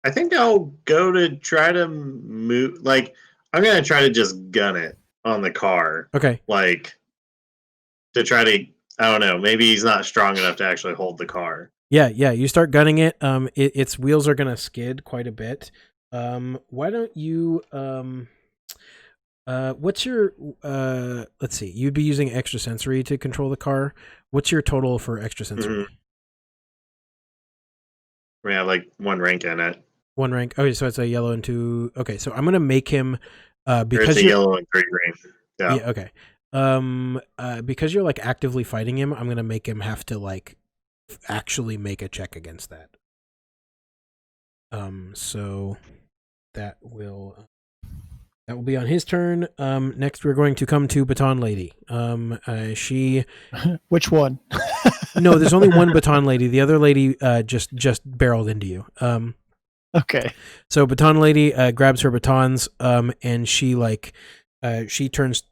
I think I'll go to try to move. Like, I'm gonna try to just gun it on the car. Okay. Like, to try to, I don't know. Maybe he's not strong enough to actually hold the car. Yeah. You start gunning it. Its wheels are gonna skid quite a bit. Why don't you what's your let's see, you'd be using extrasensory to control the car. What's your total for extrasensory? We have like 1 rank in it. 1 rank. Okay, so it's a yellow and 2. Okay, so I'm gonna make him because There's a yellow and 3 green. Yeah. Okay. Because you're like actively fighting him, I'm gonna make him have to like actually make a check against that. So that will be on his turn. Next we're going to come to Baton Lady. She. Which one? No, there's only one Baton Lady. The other lady just barreled into you. Okay. So Baton Lady grabs her batons, and she like she turns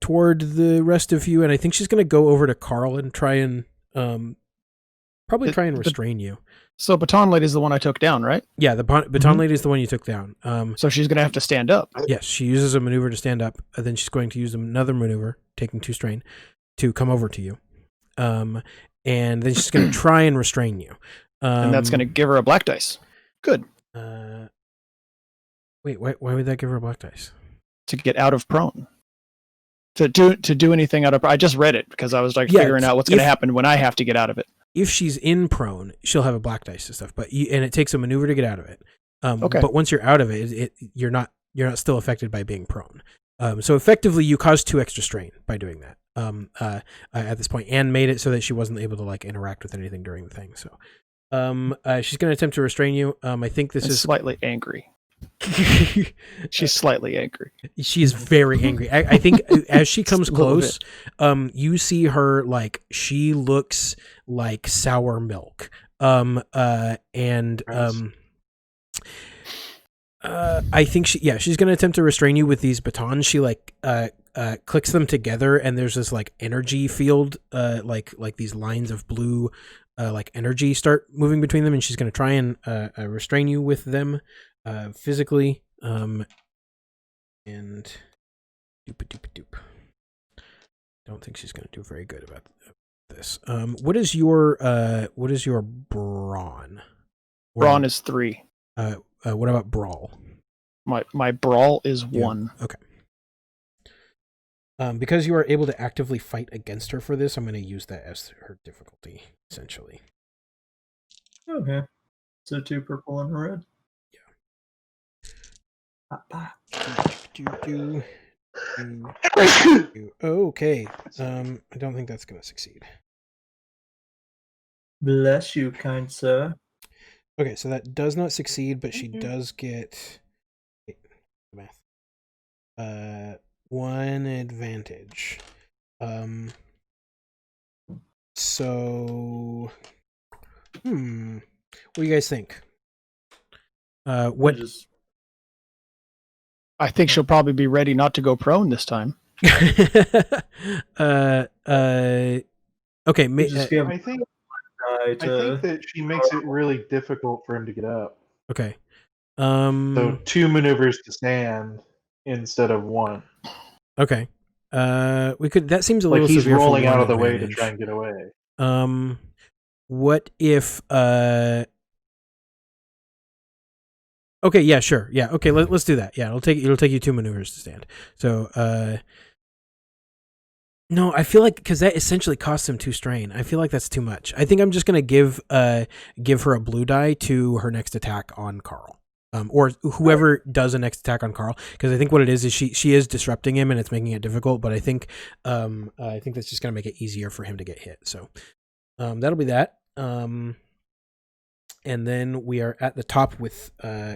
toward the rest of you, and I think she's gonna go over to Carl and try and probably try and restrain you. So Baton Lady is the one I took down, right? Yeah, the Baton Lady is the one you took down. So she's gonna have to stand up. Yes, she uses a maneuver to stand up, and then she's going to use another maneuver, taking 2 strain, to come over to you. And then she's going to try and restrain you. And that's going to give her a black dice. Good. Wait, why would that give her a black dice? To get out of prone. To do anything out of... I just read it because I was like figuring out what's going to happen when I have to get out of it. If she's in prone, she'll have a black dice and stuff, and it takes a maneuver to get out of it. Okay. But once you're out of it, you're not still affected by being prone. So effectively, you caused 2 extra strain by doing that. At this point, and made it so that she wasn't able to like interact with anything during the thing. So, she's going to attempt to restrain you. I think this is slightly angry. She's slightly angry. She is very angry. I think as she comes close, you see her like she looks like sour milk. I think she's going to attempt to restrain you with these batons. She like clicks them together, and there's this like energy field, like these lines of blue, like energy start moving between them, and she's going to try and restrain you with them, physically. And doop. Don't think she's going to do very good about this. What is your brawn? Brawn is 3. What about brawl? My brawl is 1. Okay. Because you are able to actively fight against her for this, I'm going to use that as her difficulty, essentially. Okay. So 2 purple and a red. Yeah. Okay. I don't think that's going to succeed. Bless you, kind sir. Okay, so that does not succeed, but she does get math. 1 advantage. So what do you guys think? What I think she'll probably be ready not to go prone this time. Okay, I think that she makes it really difficult for him to get up. Okay. So 2 maneuvers to stand instead of 1. Okay. We could. That seems a little he's severe. Rolling for out one of the way to advantage. try and get away. What if? Okay. Yeah. Sure. Yeah. Okay. Let's do that. Yeah. It'll take you 2 maneuvers to stand. So. No, I feel like because that essentially costs him 2 strain. I feel like that's too much. I think I'm just gonna give her a blue die to her next attack on Carl, or whoever does a next attack on Carl. Because I think what it is she is disrupting him and it's making it difficult. But I think that's just gonna make it easier for him to get hit. So that'll be that. And then we are at the top with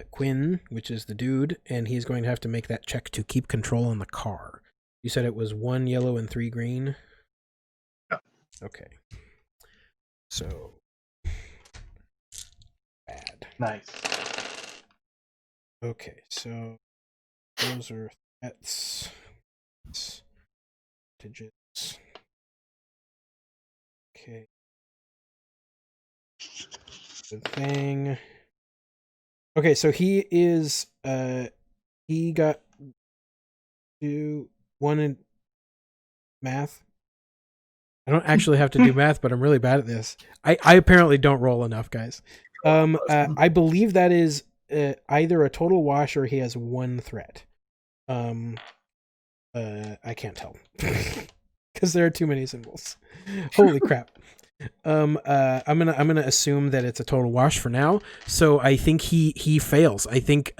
Quinn, which is the dude, and he's going to have to make that check to keep control on the car. You said it was 1 yellow and 3 green? Yeah. Okay. So bad. Nice. Okay, so those are threats. Digits. Okay. Good thing. Okay, so he is he got 2 1 in math. I don't actually have to do math, but I'm really bad at this. I apparently don't roll enough, guys. I believe that is either a total wash or he has 1 threat. I can't tell because there are too many symbols. Holy crap. I'm gonna assume that it's a total wash for now. So I think he fails. I think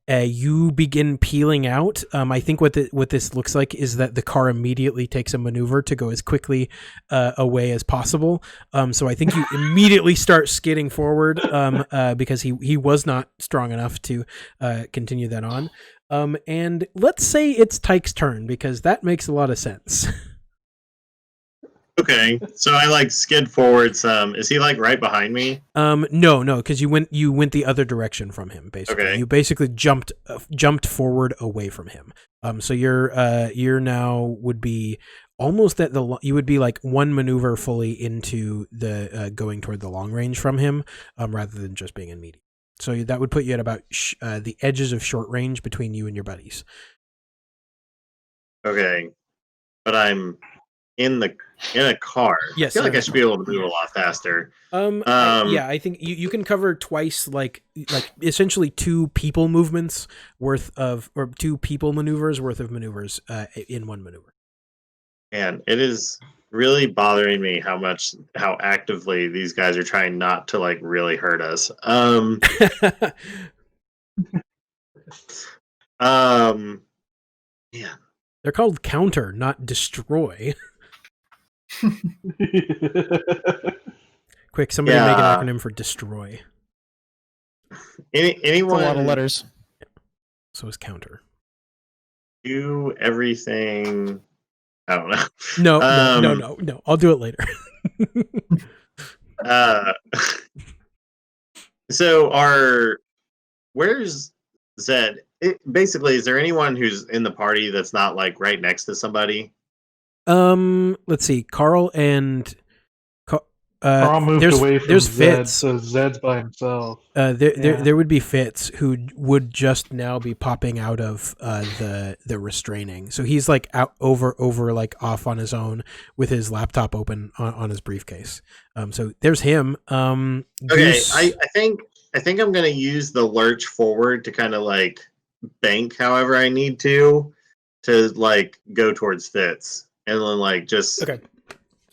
you begin peeling out. I think what this looks like is that the car immediately takes a maneuver to go as quickly away as possible. So I think you immediately start skidding forward because he was not strong enough to continue that on. And let's say it's Tyke's turn because that makes a lot of sense. Okay, so I like skid forward some. Is he like right behind me? No, because you went the other direction from him. Basically, Okay. you basically jumped forward away from him. So you're now would be almost at you would be like one maneuver fully into the going toward the long range from him, rather than just being in medium. So that would put you at about the edges of short range between you and your buddies. Okay, but I'm in a car. Yes, I feel like in I a should be able to move a lot faster. I think you can cover twice, like essentially two people movements worth of, or two people maneuvers worth of maneuvers in one maneuver. And it is really bothering me how actively these guys are trying not to like really hurt us. Yeah. They're called counter, not destroy. Quick, somebody make an acronym for destroy. Anyone? It's a lot of letters. So is counter. Do everything. I don't know. No. I'll do it later. So where's Zed? Basically, is there anyone who's in the party that's not like right next to somebody? Let's see. Carl and Carl moved away from there's Zed, Fitz. so Zed's by himself. There would be Fitz who would just now be popping out of the restraining. So he's like out over like off on his own with his laptop open on his briefcase. So there's him. Okay, Goose. I think I'm gonna use the lurch forward to kind of like bank however I need to like go towards Fitz and then like just Okay.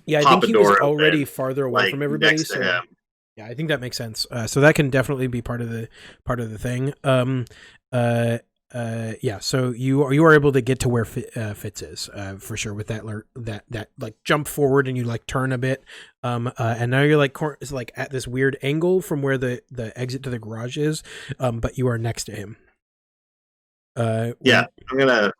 Yeah, I pop think he a door was already open, farther away like, from everybody. next to So him. yeah, I think that makes sense. So that can definitely be part of the thing. Yeah. So you are able to get to where Fitz is, for sure, with that like jump forward and you like turn a bit. And now you're like it's like at this weird angle from where the exit to the garage is. But you are next to him. I'm gonna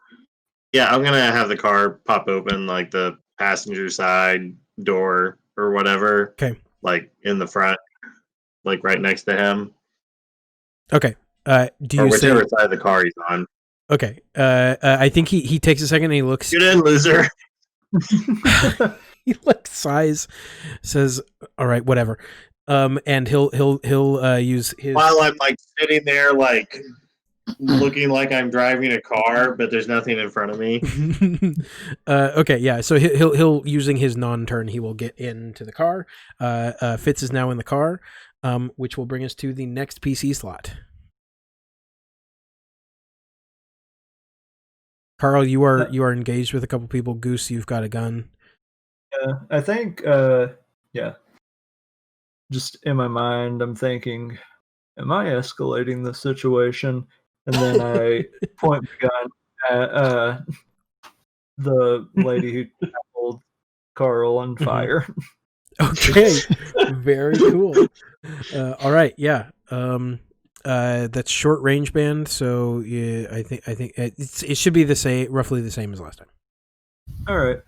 have the car pop open, like the passenger side door or whatever. Okay. Like in the front, like right next to him. Okay. Do you or whichever say, side of the car he's on? Okay. I think he takes a second and he looks. Get in, loser. He like sighs, says, "All right, whatever." And he'll use his. While I'm like sitting there, like looking like I'm driving a car, but there's nothing in front of me. Okay, yeah. So he'll using his non-turn, he will get into the car. Fitz is now in the car, which will bring us to the next PC slot. Carl, you are engaged with a couple people. Goose, you've got a gun. Yeah, I think. Yeah. Just in my mind, I'm thinking, am I escalating the situation? And then I point the gun at the lady who tackled Carl on fire. Okay, very cool. All right, yeah. That's short range band, so yeah, I think it should be roughly the same as last time. All right,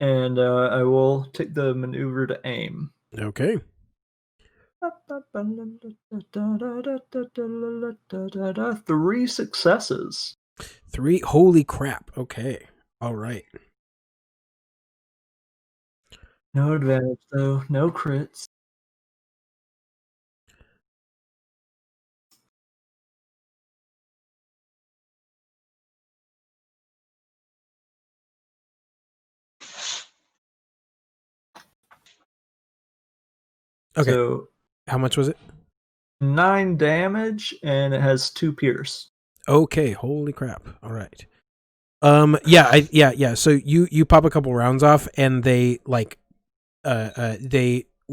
and I will take the maneuver to aim. Okay. 3 successes. 3. Holy crap. Okay. All right. No advantage though. No crits. Okay. So how much was it? 9 damage, and it has 2 pierce. Okay. Holy crap. All right. Yeah. So you pop a couple rounds off, and they like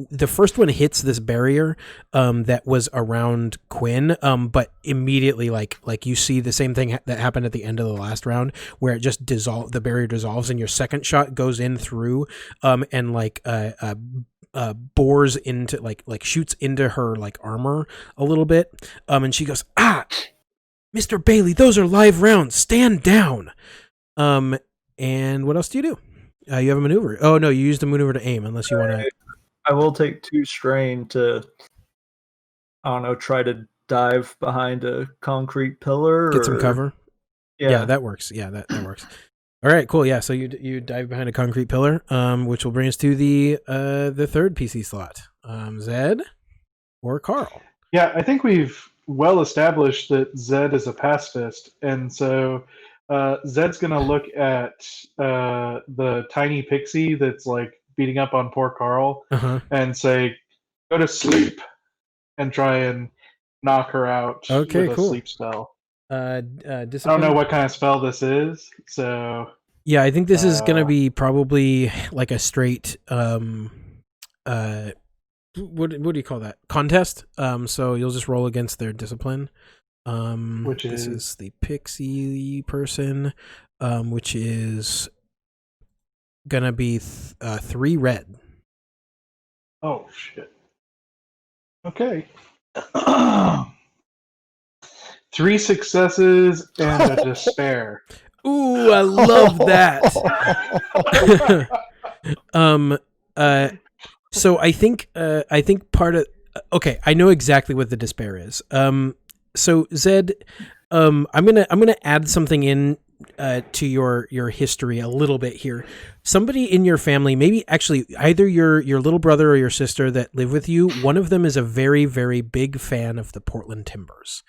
the first one hits this barrier that was around Quinn, but immediately like you see the same thing that happened at the end of the last round, where it just the barrier dissolves, and your second shot goes in through and like bores into like shoots into her like armor a little bit, and she goes, Mr. Bailey, those are live rounds, stand down. And what else do you do? You have a maneuver. Oh no, you used a maneuver to aim, unless you want to. I will take 2 strain to, I don't know, try to dive behind a concrete pillar. Get some cover. Yeah, that works. Yeah, that works. All right, cool. Yeah, so you dive behind a concrete pillar, which will bring us to the third PC slot. Zed or Carl? Yeah, I think we've well established that Zed is a pacifist, and so Zed's gonna look at the tiny pixie that's like beating up on poor Carl and say, "Go to sleep," and try and knock her out with a sleep spell. I don't know what kind of spell this is, so yeah, I think this is gonna be probably like a straight what do you call that? Contest. So you'll just roll against their discipline. Which this is the pixie person, which is gonna be 3 red. Oh shit. Okay. 3 successes and a despair. Ooh, I love that. So I think part of okay, I know exactly what the despair is. So Zed, I'm gonna add something in to your history a little bit here. Somebody in your family, maybe actually either your little brother or your sister that live with you, one of them is a very, very big fan of the Portland Timbers.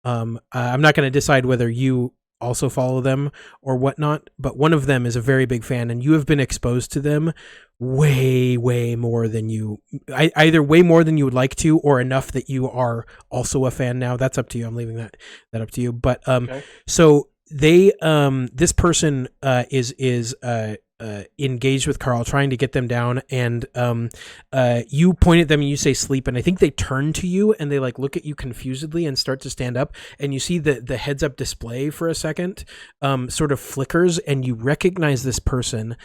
I'm not going to decide whether you also follow them or whatnot, but one of them is a very big fan, and you have been exposed to them way more than either way more than you would like to, or enough that you are also a fan now. That's up to you. I'm leaving that up to you. But okay. So they this person is engaged with Carl, trying to get them down, and you point at them and you say sleep, and I think they turn to you and they like look at you confusedly and start to stand up, and you see the heads up display for a second sort of flickers, and you recognize this person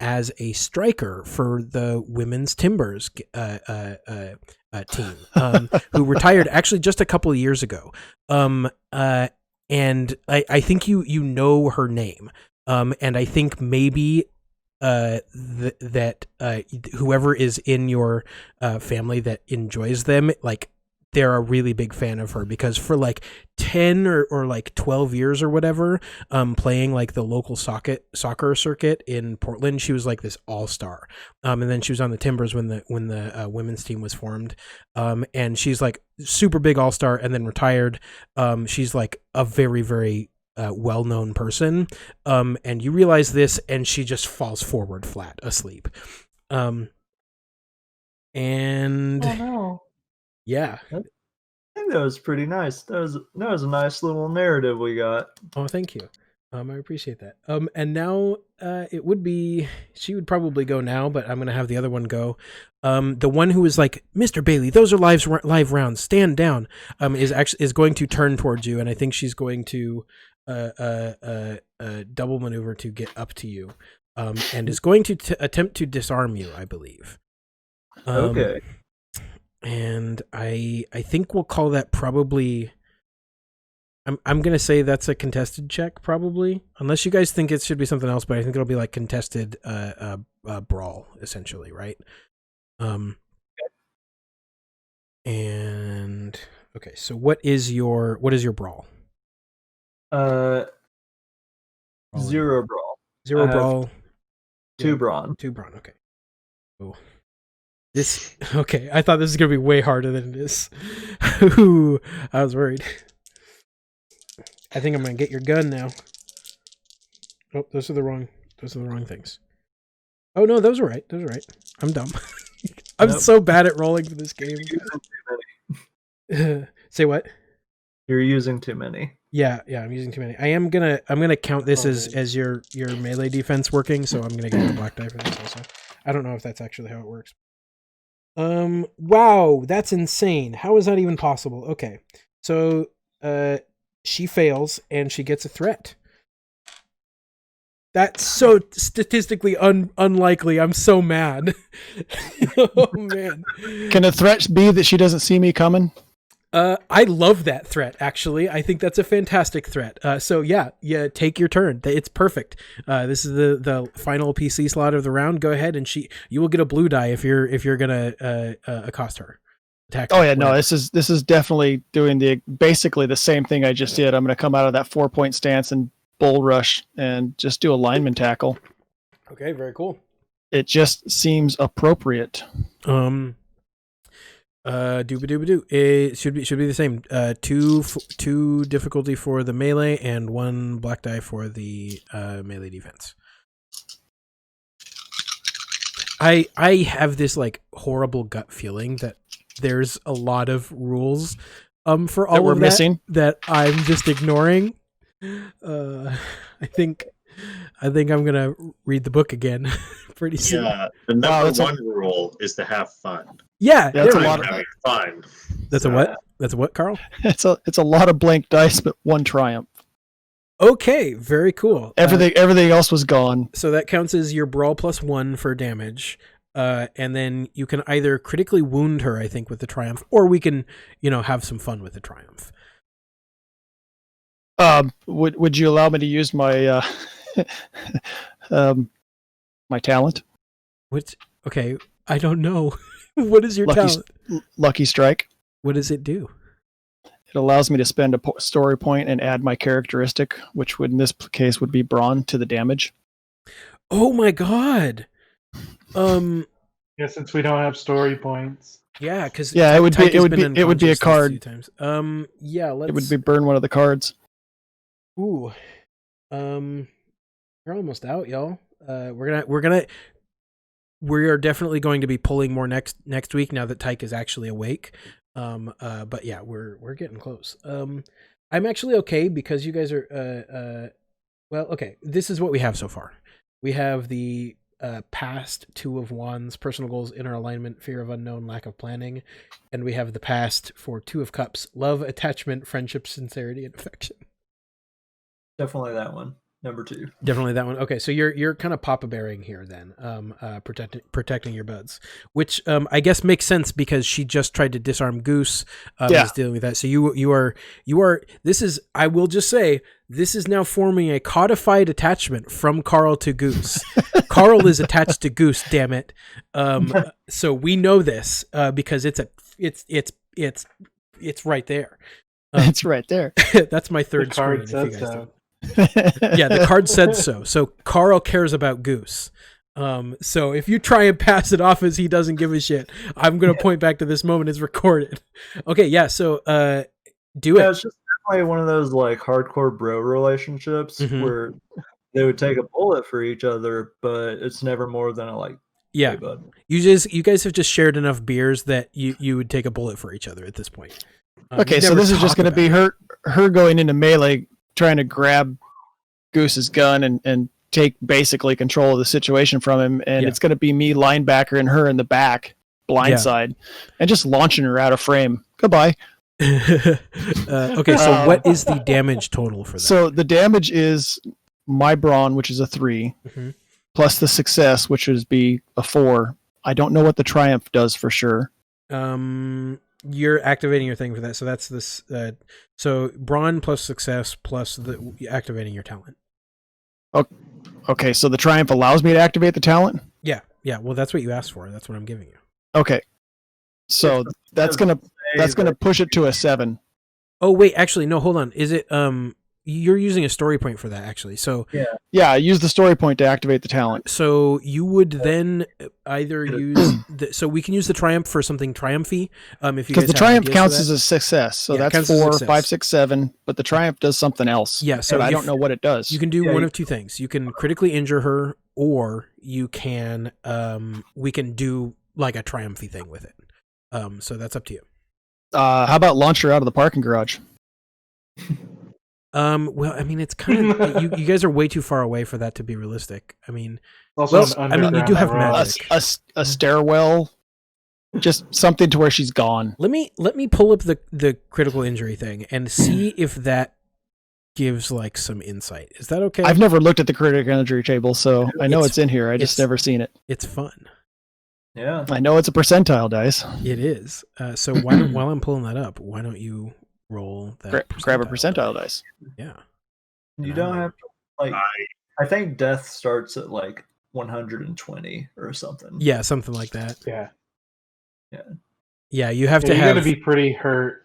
as a striker for the women's Timbers team who retired actually just a couple of years ago, and I think you know her name. And I think maybe that whoever is in your family that enjoys them, like they're a really big fan of her, because for like 10 or like 12 years or whatever, playing like the local soccer circuit in Portland, she was like this all-star. And then she was on the Timbers when the women's team was formed. And she's like super big all-star, and then retired. She's like a very, very well-known person, and you realize this, and she just falls forward flat asleep. And oh no. Yeah, I think that was pretty nice. That was a nice little narrative we got. Oh, thank you. I appreciate that. And now it would be, she would probably go now, but I'm gonna have the other one go. The one who is like, Mr. Bailey, those are live rounds, stand down, is going to turn towards you, and I think she's going to double maneuver to get up to you, and is going to attempt to disarm you, I believe. Okay. And I think we'll call that probably. I'm gonna say that's a contested check, probably, unless you guys think it should be something else. But I think it'll be like contested brawl, essentially, right? And okay, so what is your brawl? 0 brawl. 0 brawl. 2 brawn. 2 brawn. Okay. Oh. This okay. I thought this was gonna be way harder than it is. Ooh, I was worried. I think I'm gonna get your gun now. Oh, those are the wrong things. Oh no, those were right. Those were right. I'm dumb. I'm so bad at rolling for this game. Say what? You're using too many. Yeah, I'm using too many. I'm gonna count this as your melee defense working, so I'm gonna get a black die for this also. I don't know if that's actually how it works. Wow, that's insane. How is that even possible? Okay. So she fails and she gets a threat. That's so statistically unlikely. I'm so mad. Oh man. Can the threat be that she doesn't see me coming? I love that threat, actually. I think that's a fantastic threat. So yeah, take your turn. It's perfect. This is the final PC slot of the round. Go ahead and you will get a blue die if you're gonna accost her. Attack Oh her, yeah, no, whatever. this is definitely doing basically the same thing I just did. I'm gonna come out of that 4-point stance and bull rush and just do a lineman tackle. Okay, very cool. It just seems appropriate. Dooba-dooba-doo. It should be the same. Two difficulty for the melee and 1 black die for the melee defense. I have this like horrible gut feeling that there's a lot of rules for all we're of that missing that I'm just ignoring. I think I'm gonna read the book again pretty soon. Yeah, the number one rule is to have fun. Yeah, That's there a we lot go. of Having fun. That's a what? That's a what, Carl? It's a lot of blank dice, but 1 triumph. Okay, very cool. Everything else was gone. So that counts as your brawl +1 for damage. And then you can either critically wound her, I think, with the triumph, or we can, have some fun with the triumph. Would you allow me to use my my talent? What? Okay, I don't know. What is your talent? Lucky Strike. What does it do? It allows me to spend a story point and add my characteristic, which would in this case would be brawn, to the damage. Oh my god! Yeah, since we don't have story points. Yeah, because it would be a card. Yeah, it would be burn one of the cards. Ooh, we're almost out, y'all. We are definitely going to be pulling more next week now that Tyke is actually awake. But yeah, we're getting close. I'm actually okay because you guys are well, okay. This is what we have so far. We have the past 2 of Wands, personal goals, inner alignment, fear of unknown, lack of planning, and we have the past for 2 of Cups, love, attachment, friendship, sincerity, and affection. Definitely that one. Number 2. Definitely that one. Okay, so you're kind of papa bearing here then, protecting your buds, which I guess makes sense because she just tried to disarm Goose. Is dealing with that. So you are. This is. I will just say this is now forming a codified attachment from Carl to Goose. Carl is attached to Goose. Damn it. So we know this because it's right there. It's right there. That's my third screen. If you guys don't. Yeah, the card said so. So Carl cares about Goose. So if you try and pass it off as he doesn't give a shit, I'm going to point back to this moment as recorded. Okay, yeah, so do it. It's just definitely one of those like hardcore bro relationships where they would take a bullet for each other, but it's never more than a like, yeah. hey, bud. You guys have just shared enough beers that you would take a bullet for each other at this point. Okay, so this is just going to be her going into melee, trying to grab Goose's gun and take basically control of the situation from him, and it's going to be me linebacker and her in the back blindside and just launching her out of frame. Goodbye. Okay, so what is the damage total for that? So the damage is my brawn, which is a 3, plus the success, which would be a 4. I don't know what the triumph does for sure. You're activating your thing for that, so that's this. So brawn plus success plus activating your talent. Okay, so the triumph allows me to activate the talent? Yeah. Well, that's what you asked for. That's what I'm giving you. Okay, so that's gonna push it to a 7. Oh wait, actually no. Hold on. Is it you're using a story point for that actually? So yeah, I use the story point to activate the talent. So you would then either use so we can use the triumph for something triumphy. If you because the triumph counts as a success, so that's 4, 5, 6, 7. But the triumph does something else. Yeah, so I don't know what it does. You can do one of 2 things. You can critically injure her, or you can we can do like a triumphy thing with it. So that's up to you. How about launch her out of the parking garage? Well, I mean, it's kind of you guys are way too far away for that to be realistic. I mean, Also, Well, an I mean, you do have underground row. magic. A stairwell, just something to where she's gone. Let me pull up the critical injury thing and see if that gives like some insight. Is that okay? I've never looked at the critical injury table, so I know it's in here. I just never seen it. It's fun. Yeah. I know it's a percentile dice. It is. So while I'm pulling that up, why don't you roll that? Grab a percentile dice. Yeah. You don't have to like. I think death starts at like 120 or something. Yeah, something like that. Yeah. Yeah, you have to You're have. gonna be pretty hurt.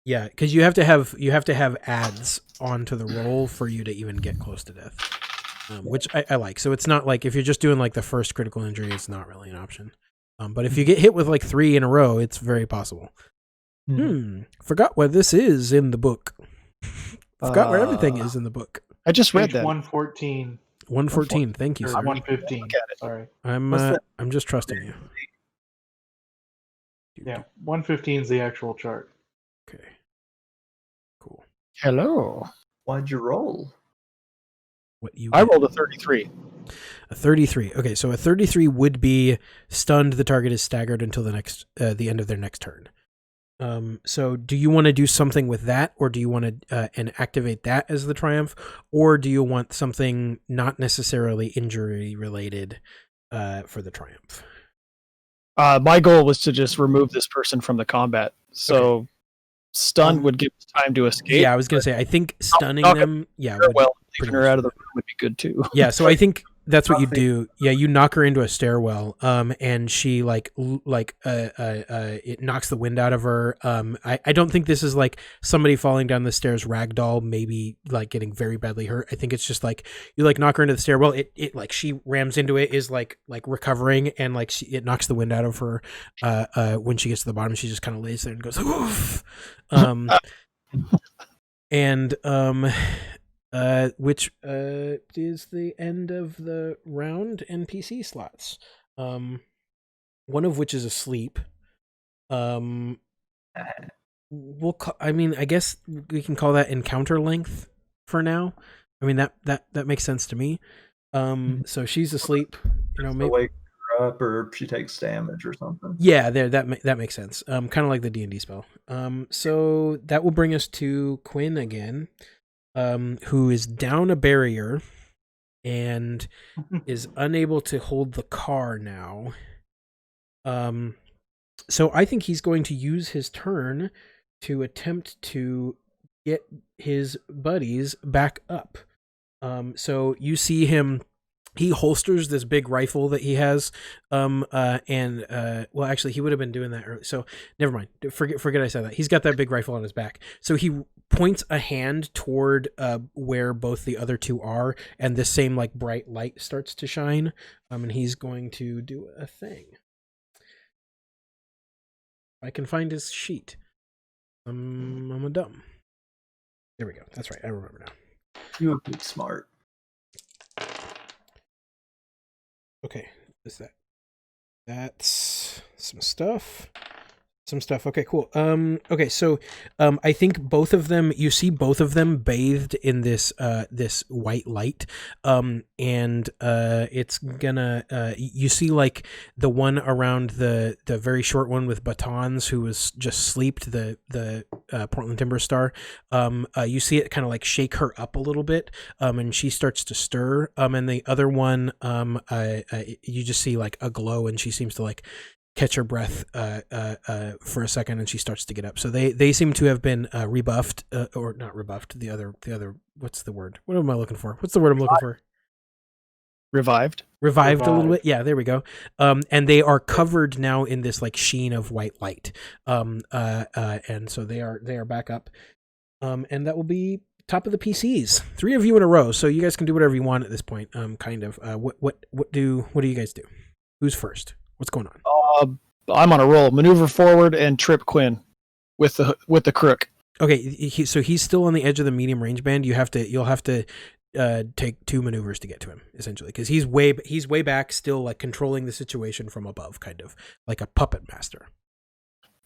Yeah, because you have to have adds onto the roll for you to even get close to death, which I like. So it's not like if you're just doing like the first critical injury, it's not really an option. But if you get hit with like 3 in a row, it's very possible. Forgot where this is in the book. Forgot where everything is in the book. I just read Page that. 114. 114. Thank you, Or sir. 115. Sorry. I'm just trusting you. Yeah, 115 is the actual chart. Okay. Cool. Hello. Why'd you roll? What you? I get? rolled a 33. A 33. Okay, so a 33 would be stunned. The target is staggered until the end of their next turn. So do you want to do something with that, or do you want to and activate that as the triumph, or do you want something not necessarily injury related for the triumph? My goal was to just remove this person from the combat. So stun would give us time to escape. Yeah, I was gonna say I think stunning them. Yeah, leaving her out of the room would be good too. Yeah, so I think that's what you do. Yeah, you knock her into a stairwell, and she it knocks the wind out of her. I don't think this is like somebody falling down the stairs ragdoll, maybe like getting very badly hurt. I think it's just like you like knock her into the stairwell. It like she rams into it, is like recovering, and like it knocks the wind out of her. When she gets to the bottom, she just kind of lays there and goes, oof. Which is the end of the round NPC slots. One of which is asleep. I guess we can call that encounter length for now. I mean that makes sense to me. So she's asleep. Maybe wake her up, or she takes damage or something. Yeah, that makes sense. Kind of like the D&D spell. So that will bring us to Quinn again. Who is down a barrier and is unable to hold the car now. So I think he's going to use his turn to attempt to get his buddies back up. So you see him. He holsters this big rifle that he has, well, actually, he would have been doing that early. So never mind. Forget I said that. He's got that big rifle on his back. So he points a hand toward where both the other two are, and this same like bright light starts to shine. And he's going to do a thing. I can find his sheet. I'm a dumb. There we go. That's right. I remember now. You would be smart. Okay, is that? That's some stuff. Okay, cool. Okay, so I think both of them. You see both of them bathed in this white light. And it's gonna. You see like the one around the very short one with batons who was just sleeped. The Portland Timber Star. You see it kind of like shake her up a little bit. And she starts to stir. And the other one, you just see like a glow, and she seems to like catch her breath for a second, and she starts to get up. So they seem to have been rebuffed, or not rebuffed. The other what's the word? What am I looking for? What's the word I'm looking for? Revived a little bit. Yeah, there we go. And they are covered now in this like sheen of white light. And so they are back up. And that will be top of the PCs. 3 of you in a row. So you guys can do whatever you want at this point. Kind of. What do you guys do? Who's first? What's going on? I'm on a roll. Maneuver forward and trip Quinn with the crook. Okay, so he's still on the edge of the medium range band. You'll have to take 2 maneuvers to get to him, essentially, because he's way back, still like controlling the situation from above, kind of like a puppet master.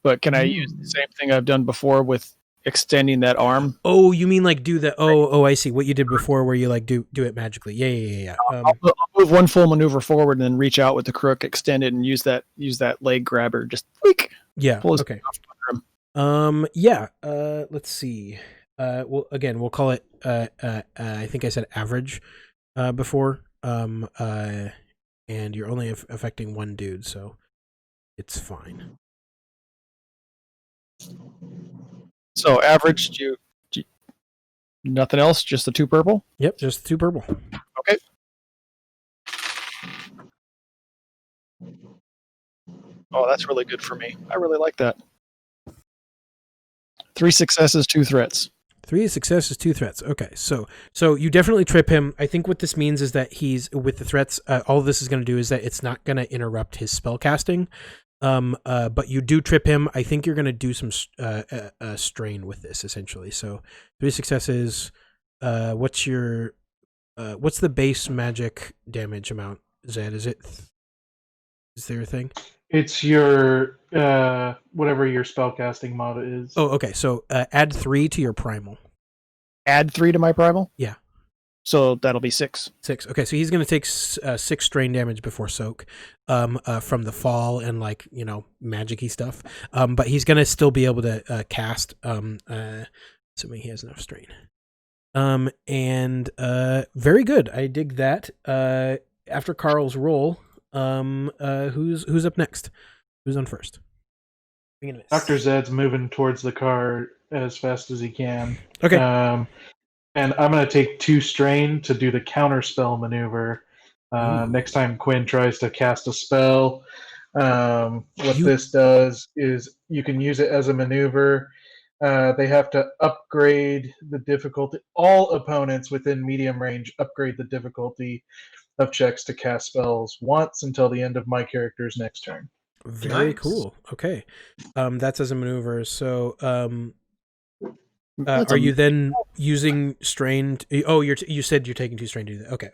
But can I use the same thing I've done before with extending that arm. Oh, you mean like do the I see what you did before where you like do it magically. Yeah. I'll move one full maneuver forward and then reach out with the crook, extend it, and use that leg grabber. Just tweak. Yeah. Pull his Okay. off under him. Yeah. Let's see. Well, again, we'll call it. I think I said average, before. And you're only affecting one dude, so it's fine. So average, do you nothing else, just the 2 purple? Yep, just 2 purple. Okay. Oh, that's really good for me. I really like that. 3 successes, 2 threats. 3 successes, 2 threats. Okay, so you definitely trip him. I think what this means is that he's with the threats. All this is going to do is that it's not going to interrupt his spell casting. But you do trip him. I think you're going to do some strain with this essentially. So 3 successes. What's the base magic damage amount? Zed, is there a thing? It's your whatever your spellcasting mod is. Oh, okay. So add 3 to your primal. Add 3 to my primal? Yeah. So that'll be 6. 6. Okay, so he's going to take 6 strain damage before soak, from the fall and like magic-y stuff. But he's going to still be able to cast, assuming he has enough strain. And very good. I dig that. After Carl's roll, who's up next? Who's on first? Dr. Zed's moving towards the car as fast as he can. Okay. And I'm going to take 2 strain to do the counterspell maneuver. Next time Quinn tries to cast a spell, this does is you can use it as a maneuver. They have to upgrade the difficulty. All opponents within medium range upgrade the difficulty of checks to cast spells once until the end of my character's next turn. Very cool. Okay. That's as a maneuver. So are you then using strain? You said you're taking 2 strain to do that. Okay.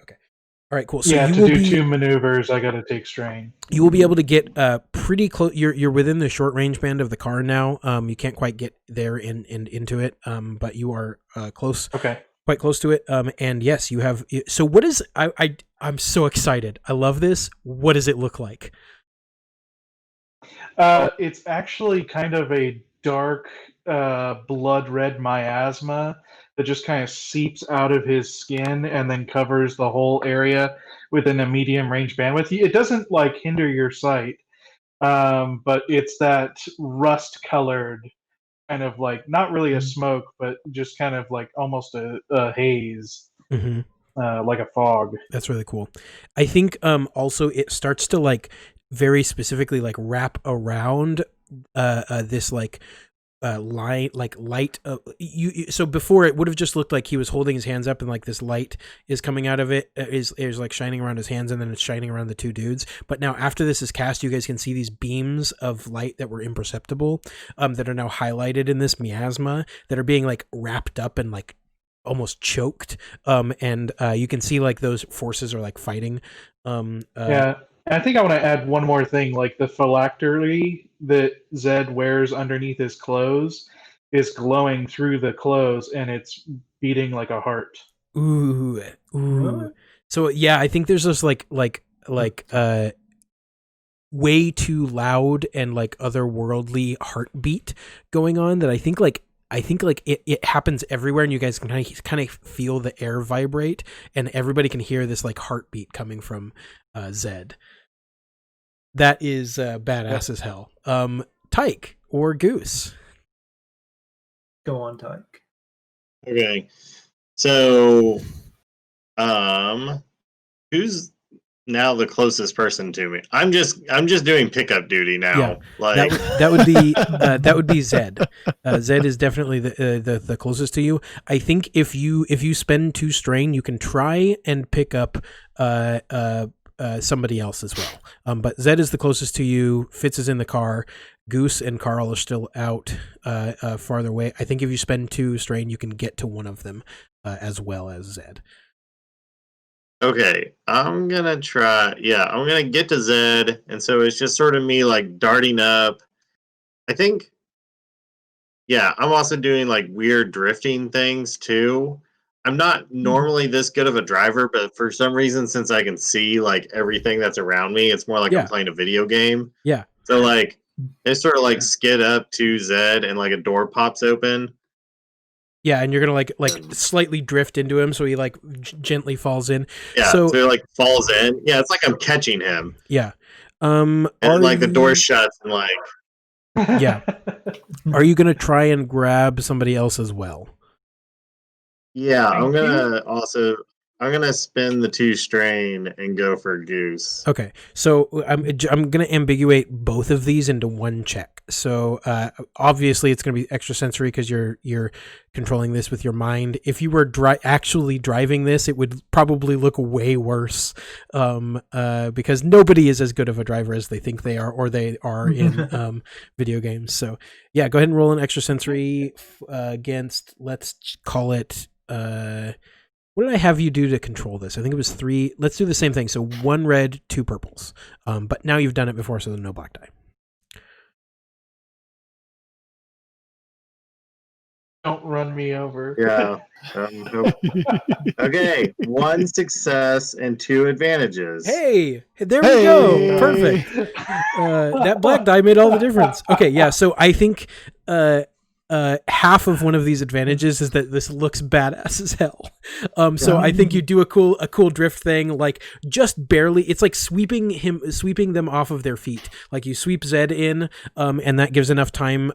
All right, cool. So yeah, you to will do be, 2 maneuvers, I got to take strain. You will be able to get pretty close. You're within the short range band of the car now. You can't quite get there and into it. But you are close. Okay. Quite close to it. And yes, you have. So what is? I'm so excited. I love this. What does it look like? It's actually kind of a dark, blood red miasma that just kind of seeps out of his skin and then covers the whole area within a medium range bandwidth. It doesn't like hinder your sight, but it's that rust colored kind of like not really a smoke, but just kind of like almost a haze, like a fog. That's really cool. I think also it starts to like very specifically like wrap around this like light. So before it would have just looked like he was holding his hands up and like this light is coming out of it, is like shining around his hands, and then it's shining around the 2 dudes. But now after this is cast, you guys can see these beams of light that were imperceptible, that are now highlighted in this miasma, that are being like wrapped up and like almost choked. And you can see like those forces are like fighting. Yeah. I think I want to add one more thing. Like the phylactery that Zed wears underneath his clothes is glowing through the clothes, and it's beating like a heart. Ooh. So yeah, I think there's this like way too loud and like otherworldly heartbeat going on that I think it happens everywhere, and you guys can kind of feel the air vibrate, and everybody can hear this like heartbeat coming from Zed. That is badass as hell. Tyke or Goose? Go on, Tyke. Okay. So, who's now the closest person to me? I'm just doing pickup duty now. Yeah, like that would be Zed. Zed is definitely the closest to you. I think if you spend 2 strain, you can try and pick up somebody else as well. But Zed is the closest to you. Fitz is in the car. Goose and Carl are still out farther away. I think if you spend 2 strain, you can get to one of them as well as Zed. Okay, I'm gonna try. Yeah, I'm gonna get to Zed, and so it's just sort of me like darting up. I think Yeah, I'm also doing like weird drifting things too. I'm not normally this good of a driver, but for some reason, since I can see like everything that's around me, it's more like I'm Yeah. playing a video game. Yeah. So like they sort of like skid up to Z and like a door pops open. Yeah, and you're gonna like slightly drift into him, so he like gently falls in. Yeah, So so he like falls in. Yeah, it's like I'm catching him. yeah, And then, like the door shuts and like Yeah. Are you gonna try and grab somebody else as well? yeah, Thank I'm gonna spin the 2 strain and go for Goose. Okay, so I'm going to ambiguate both of these into one check. So obviously it's going to be extrasensory because you're controlling this with your mind. If you were actually driving this, it would probably look way worse because nobody is as good of a driver as they think they are or they are in video games. So yeah, go ahead and roll an extrasensory against, let's call it... what did I have you do to control this? I think it was 3. Let's do the same thing. So 1 red, 2 purples. But now you've done it before, so there's no black die. Don't run me over. Yeah. Okay, 1 success and 2 advantages. Hey, there we go. Perfect. That black die made all the difference. Okay, yeah. So I think half of one of these advantages is that this looks badass as hell. So I think you do a cool drift thing, like just barely. It's like sweeping them off of their feet. Like you sweep Zed in, and that gives enough time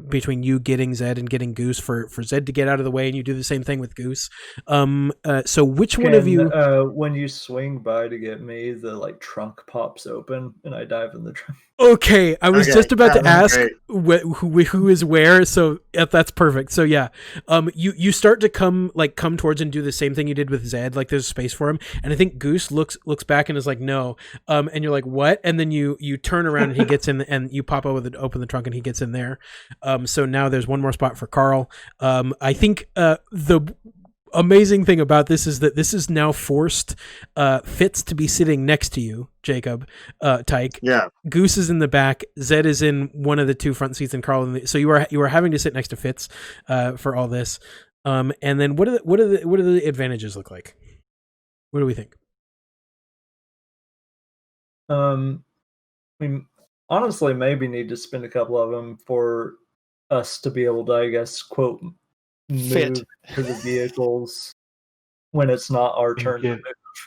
between you getting Zed and getting Goose for Zed to get out of the way, and you do the same thing with Goose. So which one of you? When you swing by to get me, the like trunk pops open, and I dive in the trunk. Okay, I was just about to ask who is where, so that's perfect. So yeah, you start to come towards and do the same thing you did with Zed, like there's space for him, and I think Goose looks back and is like no, and you're like what, and then you turn around and he gets in, and you pop open the trunk and he gets in there. So now there's one more spot for Carl. I think the amazing thing about this is that this is now forced Fitz to be sitting next to you, Jacob, Tyke. Yeah. Goose is in the back. Zed is in one of the 2 front seats, and Carl so you are having to sit next to Fitz for all this. And then what do the advantages look like? What do we think? I mean, honestly, maybe need to spend a couple of them for us to be able to, I guess, quote, Fit to the vehicles when it's not our turn to move.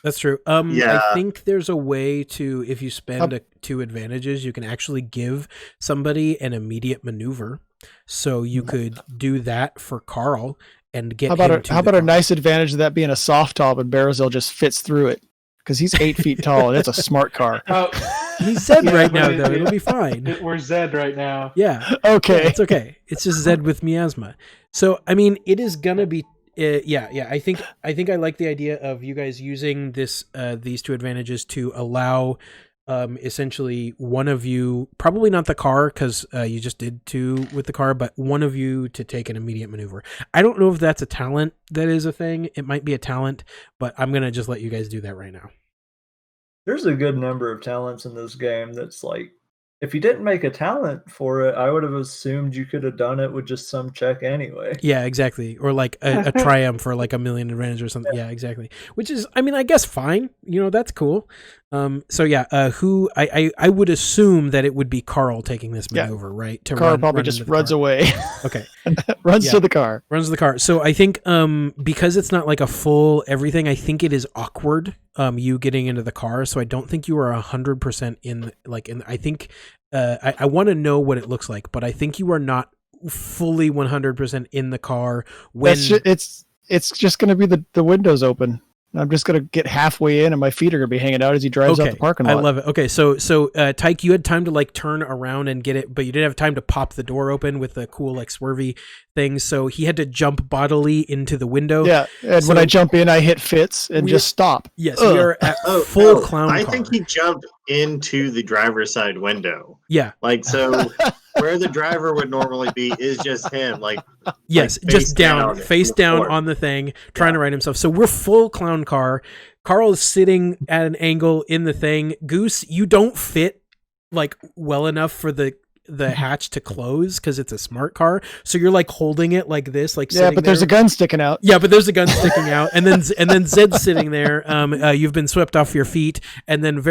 That's true. Yeah. I think there's a way to, if you spend 2 advantages, you can actually give somebody an immediate maneuver. So you could do that for Carl and get how about a nice advantage of that being a soft top and Barazil just fits through it because he's 8 feet tall and it's a smart car. He's Zed right now, though. It'll be fine. We're Zed right now. Yeah. Okay. Yeah, it's okay. It's just Zed with miasma. So, I mean, it is going to be... yeah. I think I like the idea of you guys using these 2 advantages to allow essentially one of you, probably not the car because you just did 2 with the car, but one of you to take an immediate maneuver. I don't know if that's a talent that is a thing. It might be a talent, but I'm going to just let you guys do that right now. There's a good number of talents in this game that's like, if you didn't make a talent for it, I would have assumed you could have done it with just some check anyway. Yeah, exactly. Or like a triumph or like a million advantage or something. Yeah, exactly. Which is, I mean, I guess fine. That's cool. So yeah, who I would assume that it would be Carl taking this maneuver, right? Carl probably just runs away. Okay. Runs to the car. Runs to the car. So I think because it's not like a full everything, I think it is awkward you getting into the car. So I don't think you are 100% in. I think I want to know what it looks like, but I think you are not fully 100% in the car when it's just going to be the windows open. I'm just going to get halfway in and my feet are going to be hanging out as he drives out the parking lot. I love it. Okay, so Tyke, you had time to like turn around and get it, but you didn't have time to pop the door open with the cool like swervy thing, so he had to jump bodily into the window. Yeah, and when I jump in, I hit Fitz and just stop. Yes, we are at full clown car. I think he jumped into the driver's side window. Yeah. So where the driver would normally be is just him. Yes, just face down on the thing, trying to right himself. So we're full clown car. Carl is sitting at an angle in the thing. Goose, you don't fit well enough for the the hatch to close because it's a smart car. So you're like holding it like this, like Yeah, but there's a gun sticking out. Yeah, but there's a gun sticking out, and then Zed's sitting there. You've been swept off your feet, and then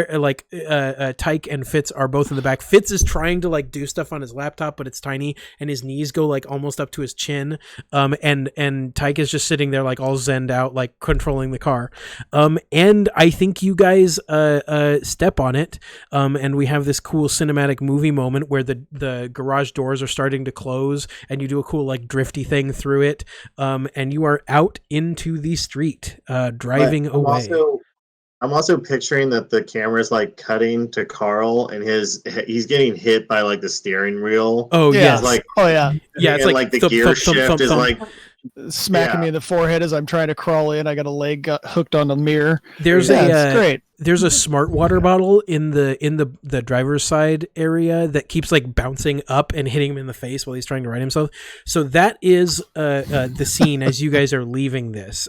Tyke and Fitz are both in the back. Fitz is trying to like do stuff on his laptop, but it's tiny, and his knees go like almost up to his chin. And Tyke is just sitting there like all zenned out, like controlling the car. And I think you guys step on it, and we have this cool cinematic movie moment where the garage doors are starting to close, and you do a cool like drifty thing through it, and you are out into the street, driving away. I'm also picturing that the camera's like cutting to Carl, and he's getting hit by like the steering wheel. Oh yeah, like yeah, it's like the gear shift is like smacking me in the forehead as I'm trying to crawl in. I got a leg hooked on the mirror. There's great. There's a smart water bottle in the driver's side area that keeps like bouncing up and hitting him in the face while he's trying to right himself. So that is the scene as you guys are leaving this.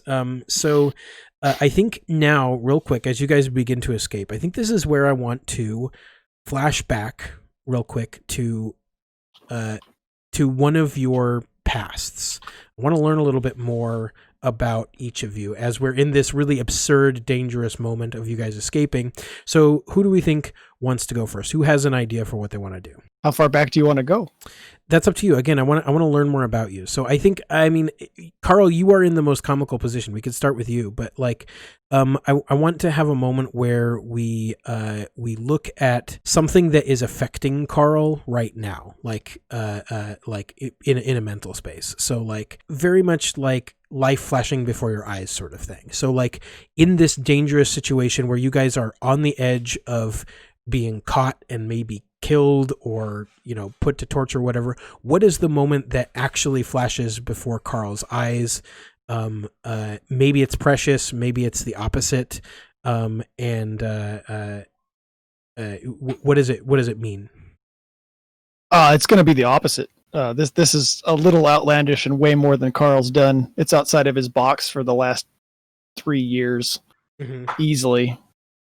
I think now, real quick, as you guys begin to escape, I think this is where I want to flash back real quick to one of your pasts. I want to learn a little bit more about each of you as we're in this really absurd, dangerous moment of you guys escaping. So who do we think wants to go first? Who has an idea for what they want to do? How far back do you want to go? That's up to you. Again, I want to learn more about you. So I mean, Carl, you are in the most comical position. We could start with you, but like, I want to have a moment where we look at something that is affecting Carl right now, like in a mental space. So like very much like life flashing before your eyes sort of thing. So like in this dangerous situation where you guys are on the edge of being caught and maybe killed or, put to torture or whatever, what is the moment that actually flashes before Carl's eyes? Maybe it's precious, maybe it's the opposite. What does it mean? It's going to be the opposite. This is a little outlandish and way more than Carl's done. It's outside of his box for the last 3 years, easily.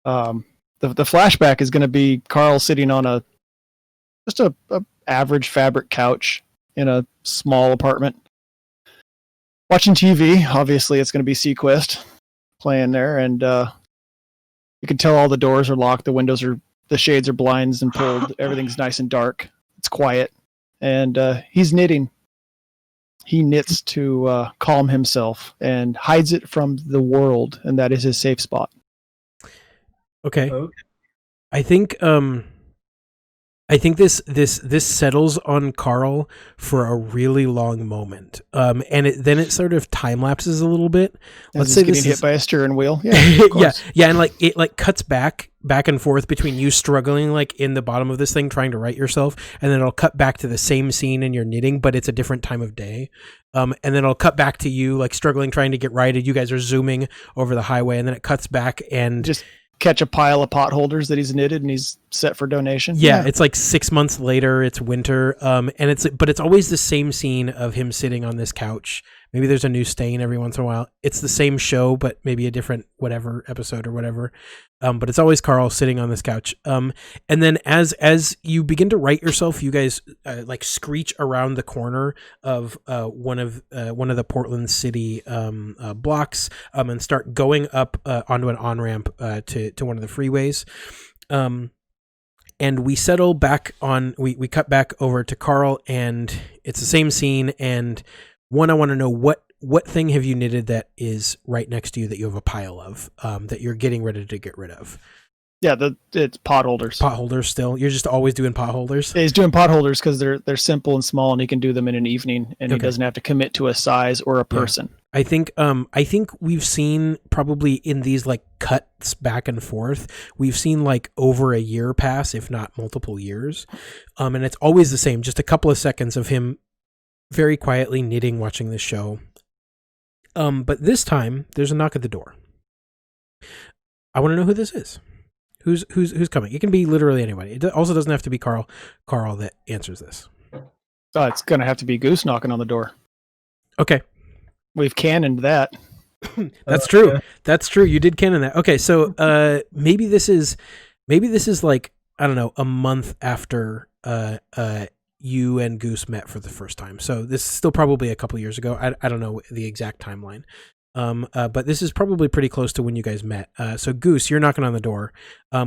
The flashback is going to be Carl sitting on just a average fabric couch in a small apartment, watching TV. Obviously, it's going to be C.O.U.N.T.E.R playing there, and you can tell all the doors are locked, the shades are blinds and pulled. Everything's nice and dark. It's quiet, and he's knitting. He knits to calm himself and hides it from the world, and that is his safe spot. Okay. I think this settles on Carl for a really long moment, and then it sort of time lapses a little bit. Let's say getting hit by a steering wheel. Yeah, yeah, and like it like cuts back and forth between you struggling like in the bottom of this thing trying to right yourself, and then it'll cut back to the same scene in your knitting, but it's a different time of day. And then it'll cut back to you like struggling trying to get righted. You guys are zooming over the highway, and then it cuts back and just catch a pile of pot holders that he's knitted and he's set for donation. Yeah, it's like 6 months later, it's winter, and it's always the same scene of him sitting on this couch. Maybe there's a new stain every once in a while. It's the same show, but maybe a different whatever episode or whatever. But it's always Carl sitting on this couch. And then as you begin to right yourself, you guys like screech around the corner of one of the Portland City blocks and start going up onto an on-ramp to one of the freeways. And we settle back on. We cut back over to Carl, and it's the same scene. And I want to know what thing have you knitted that is right next to you that you have a pile of that you're getting ready to get rid of? Yeah, it's pot holders. Pot holders still? You're just always doing pot holders? Yeah, he's doing pot holders because they're simple and small, and he can do them in an evening, and he doesn't have to commit to a size or a person. Yeah. I think we've seen probably in these like cuts back and forth, we've seen like over a year pass, if not multiple years. And it's always the same, just a couple of seconds of him very quietly knitting, watching this show. But this time there's a knock at the door. I want to know who this is. Who's coming? It can be literally anybody. It also doesn't have to be Carl that answers this. It's going to have to be Goose knocking on the door. Okay. We've canoned that. That's true. That's true. You did canon that. Okay, so maybe this is like I don't know, a month after you and Goose met for the first time. So this is still probably a couple years ago. I don't know the exact timeline. But this is probably pretty close to when you guys met. So Goose, you're knocking on the door.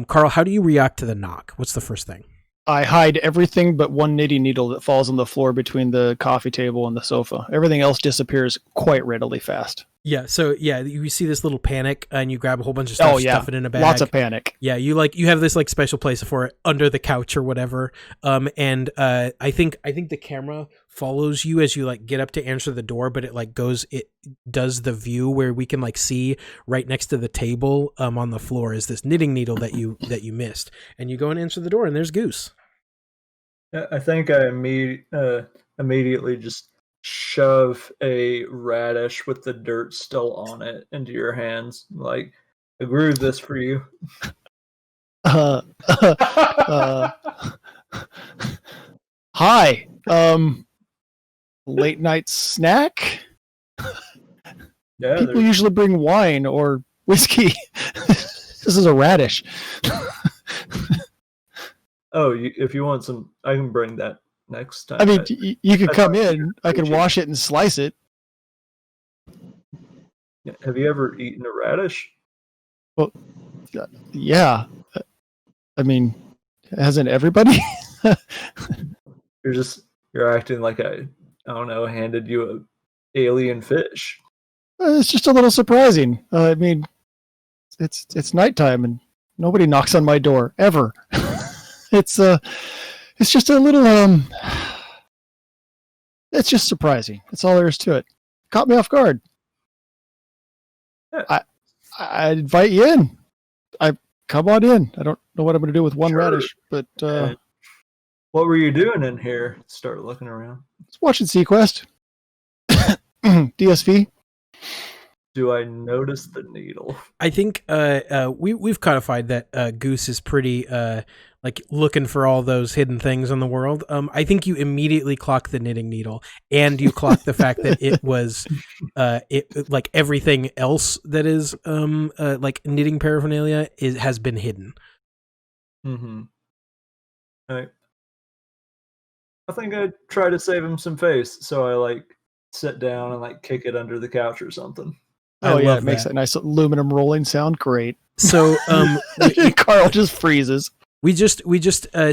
Carl, how do you react to the knock? What's the first thing? I hide everything but one knitting needle that falls on the floor between the coffee table and the sofa. Everything else disappears quite readily fast. Yeah, so yeah, you see this little panic, and you grab a whole bunch of stuff, stuff it in a bag. Lots of panic. Yeah, you have this like special place for it under the couch or whatever. And I think the camera follows you as you like get up to answer the door, but it does the view where we can like see right next to the table on the floor is this knitting needle that you missed, and you go and answer the door, and there's Goose. I think I immediately just shove a radish with the dirt still on it into your hands. Like, I grew this for you. Hi. Late night snack? Yeah, People usually bring wine or whiskey. This is a radish. Oh, if you want some, I can bring that next time. I mean, you could come in. I can wash it and slice it. Have you ever eaten a radish? Well, yeah. I mean, hasn't everybody? You're acting like I don't know, handed you a alien fish. It's just a little surprising. I mean, it's nighttime and nobody knocks on my door ever. It's just a little it's just surprising. That's all there is to it. Caught me off guard. Yeah. I invite you in. Come on in. I don't know what I'm going to do with one Sure. radish, but What were you doing in here? Start looking around. it's watching C.O.U.N.T.E.R. DSV. Do I notice the needle? I think we've codified that Goose is pretty like looking for all those hidden things in the world. I think you immediately clock the knitting needle, and you clock the fact that it was it like everything else that is like knitting paraphernalia has been hidden. Mm-hmm. I think I'd try to save him some face, so I like sit down and like kick it under the couch or something. Oh yeah, love it makes that nice aluminum rolling sound. Great. So Carl just freezes. We just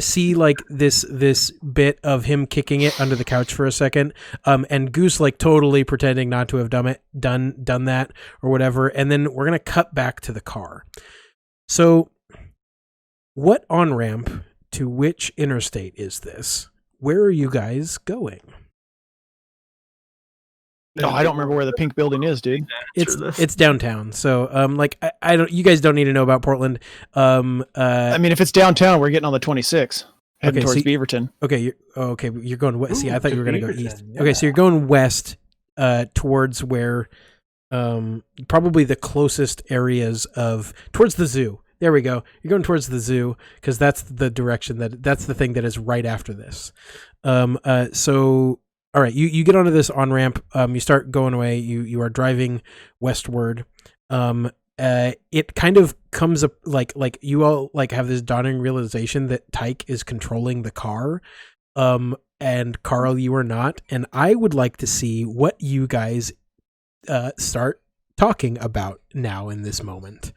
see like this bit of him kicking it under the couch for a second, and Goose like totally pretending not to have done that or whatever, and then we're gonna cut back to the car. So, what on-ramp to which interstate is this? Where are you guys going? Oh, I don't remember where the pink building is, dude. It's downtown. So like I don't, you guys don't need to know about Portland. I mean, if it's downtown, we're getting on the 26, heading towards Beaverton. Okay, you're going west. See, I thought you were going to go east. Yeah. Okay, so you're going west towards where probably the closest areas towards the zoo. There we go. You're going towards the zoo because that's the direction that's the thing that is right after this. So all right, you get onto this on-ramp, you start going away, you are driving westward. It kind of comes up like you all like have this dawning realization that Tyke is controlling the car. And Carl, you are not, and I would like to see what you guys start talking about now in this moment.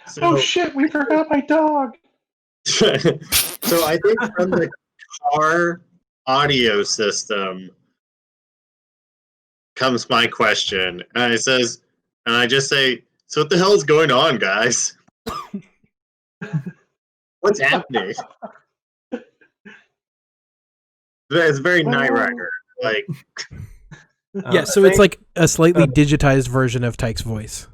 So, oh shit, we forgot my dog. So I think from the car audio system comes my question, and I just say, so what the hell is going on, guys? What's happening? It's very Knight Rider, like. Yeah, so it's like a slightly digitized version of Tyke's voice.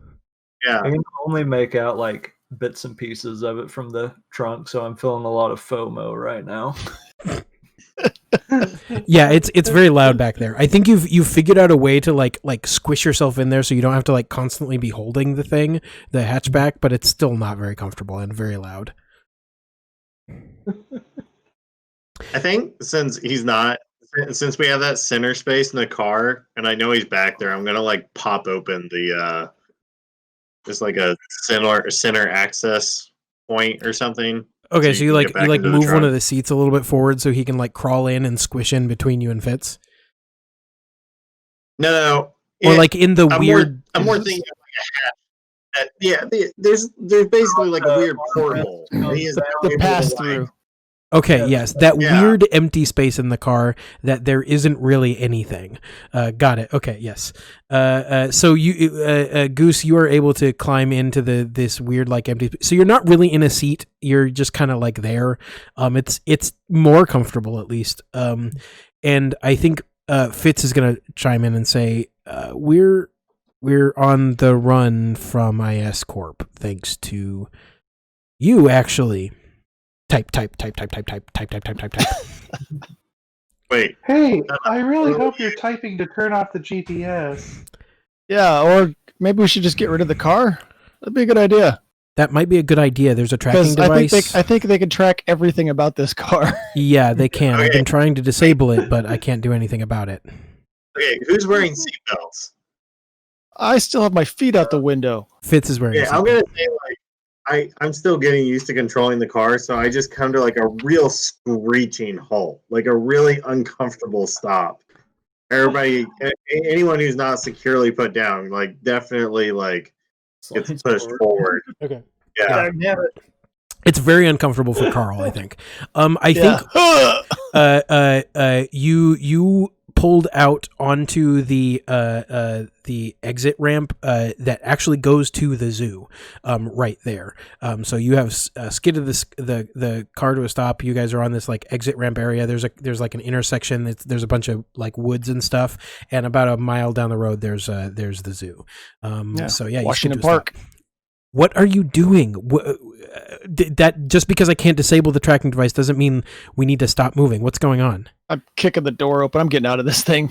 Yeah, I can only make out like bits and pieces of it from the trunk, so I'm feeling a lot of FOMO right now. Yeah, it's very loud back there. I think you've figured out a way to like squish yourself in there so you don't have to like constantly be holding the hatchback, but it's still not very comfortable and very loud. I think since we have that center space in the car, and I know he's back there, I'm gonna like pop open the just like a center access point or something. Okay, so you can get back into the move one truck. of the seats a little bit forward so he can like crawl in and squish in between you and Fitz. No. Or like in the I'm weird. more thinking of like a hatch. There's basically like a weird porthole. He is now The able pass to, like, through. Okay, Yeah, yes, that yeah. weird empty space in the car that there isn't really anything. Got it. Okay, yes. So you, Goose, you are able to climb into this weird like empty. So you're not really in a seat. You're just kind of like there. It's more comfortable at least. And I think Fitz is gonna chime in and say, we're on the run from ISCorp thanks to you actually. Type. Wait. Hey, I really hope you're typing to turn off the GPS. Yeah, or maybe we should just get rid of the car. That'd be a good idea. That might be a good idea. There's a tracking device. I think they can track everything about this car. Yeah, they can. I've Okay. been trying to disable it, but I can't do anything about it. Okay, who's wearing seatbelts? I still have my feet out the window. Fitz is wearing. Yeah, I'm gonna say like I'm still getting used to controlling the car, so I just come to like a real screeching halt, like a really uncomfortable stop. Everybody, anyone who's not securely put down, like definitely like gets pushed forward. Okay. Yeah. Damn it. It's very uncomfortable for Carl. I think. I think. You pulled out onto the exit ramp that actually goes to the zoo, right there. So you have skidded the car to a stop. You guys are on this like exit ramp area. There's like an intersection. There's a bunch of like woods and stuff, and about a mile down the road there's the zoo. So yeah, Washington you Park. What are you doing? That just because I can't disable the tracking device doesn't mean we need to stop moving. What's going on? I'm kicking the door open. I'm getting out of this thing.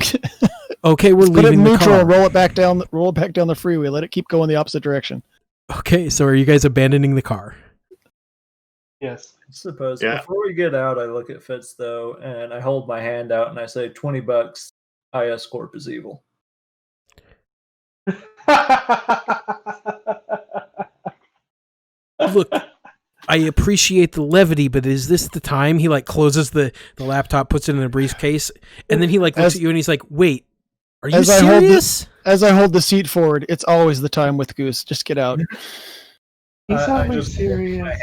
Okay, we're Put it leaving in the neutral car. and roll it back down the freeway. Let it keep going the opposite direction. Okay, so are you guys abandoning the car? Yes. I suppose. Yeah. Before we get out, I look at Fitz though, and I hold my hand out and I say, $20. ISCorp is evil. Look, I appreciate the levity, but is this the time? He like closes the laptop, puts it in a briefcase, and then he like looks at you and he's like, "Wait, are you serious?" As I hold the seat forward, it's always the time with Goose. Just get out. He's I always just hold serious.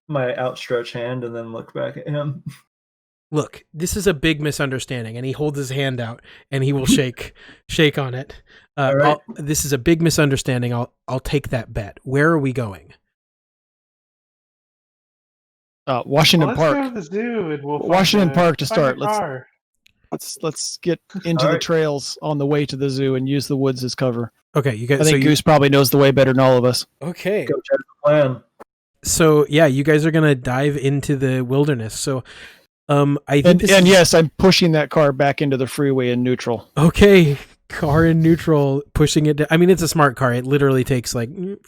my outstretched hand, and then look back at him. Look, this is a big misunderstanding, and he holds his hand out and he will shake on it. All right. This is a big misunderstanding. I'll take that bet. Where are we going? Washington Let's Park. go to the zoo and we'll Washington Park to find start. a car. Let's get into the Alright. trails on the way to the zoo and use the woods as cover. Okay, you guys. I think Goose probably knows the way better than all of us. Okay. Go check the plan. So yeah, you guys are gonna dive into the wilderness. So, I think And yes, I'm pushing that car back into the freeway in neutral. Okay, car in neutral, pushing it. I mean, it's a smart car. It literally takes like, and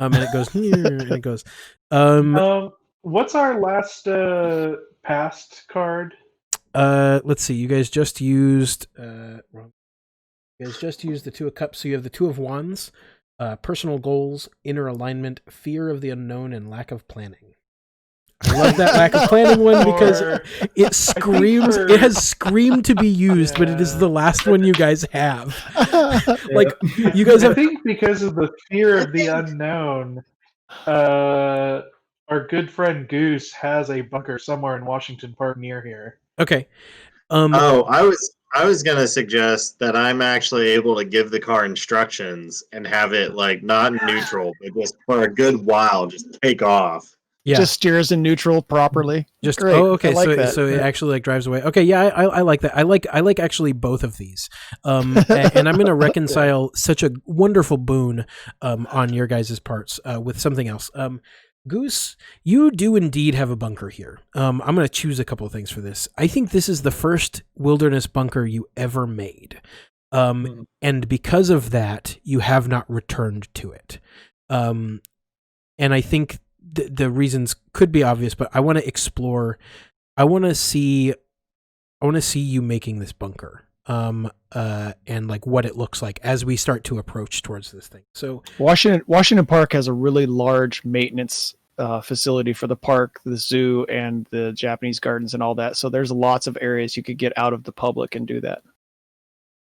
it goes, and it goes. What's our last past card? Let's see. You guys just used. You guys just used the Two of Cups. So you have the Two of Wands, personal goals, inner alignment, fear of the unknown, and lack of planning. I love that lack of planning one because it screams. It has screamed to be used, but it is the last one you guys have. Like you guys I have. think because of the fear of the unknown, our good friend Goose has a bunker somewhere in Washington Park near here. Okay. Oh, I was gonna suggest that I'm actually able to give the car instructions and have it like not neutral, but just for a good while, just take off. Yeah. Just steers in neutral properly. Just Great. okay. I like so that. so it actually like drives away. Okay, yeah, I like that. I like actually both of these. And I'm gonna reconcile such a wonderful boon on your guys' parts with something else. Goose, you do indeed have a bunker here. I'm gonna choose a couple of things for this. I think this is the first wilderness bunker you ever made. And because of that, you have not returned to it. And I think the reasons could be obvious, but I want to explore. I want to see you making this bunker, and like what it looks like as we start to approach towards this thing. So Washington Park has a really large maintenance facility for the park, the zoo, and the Japanese gardens and all that. So there's lots of areas you could get out of the public and do that,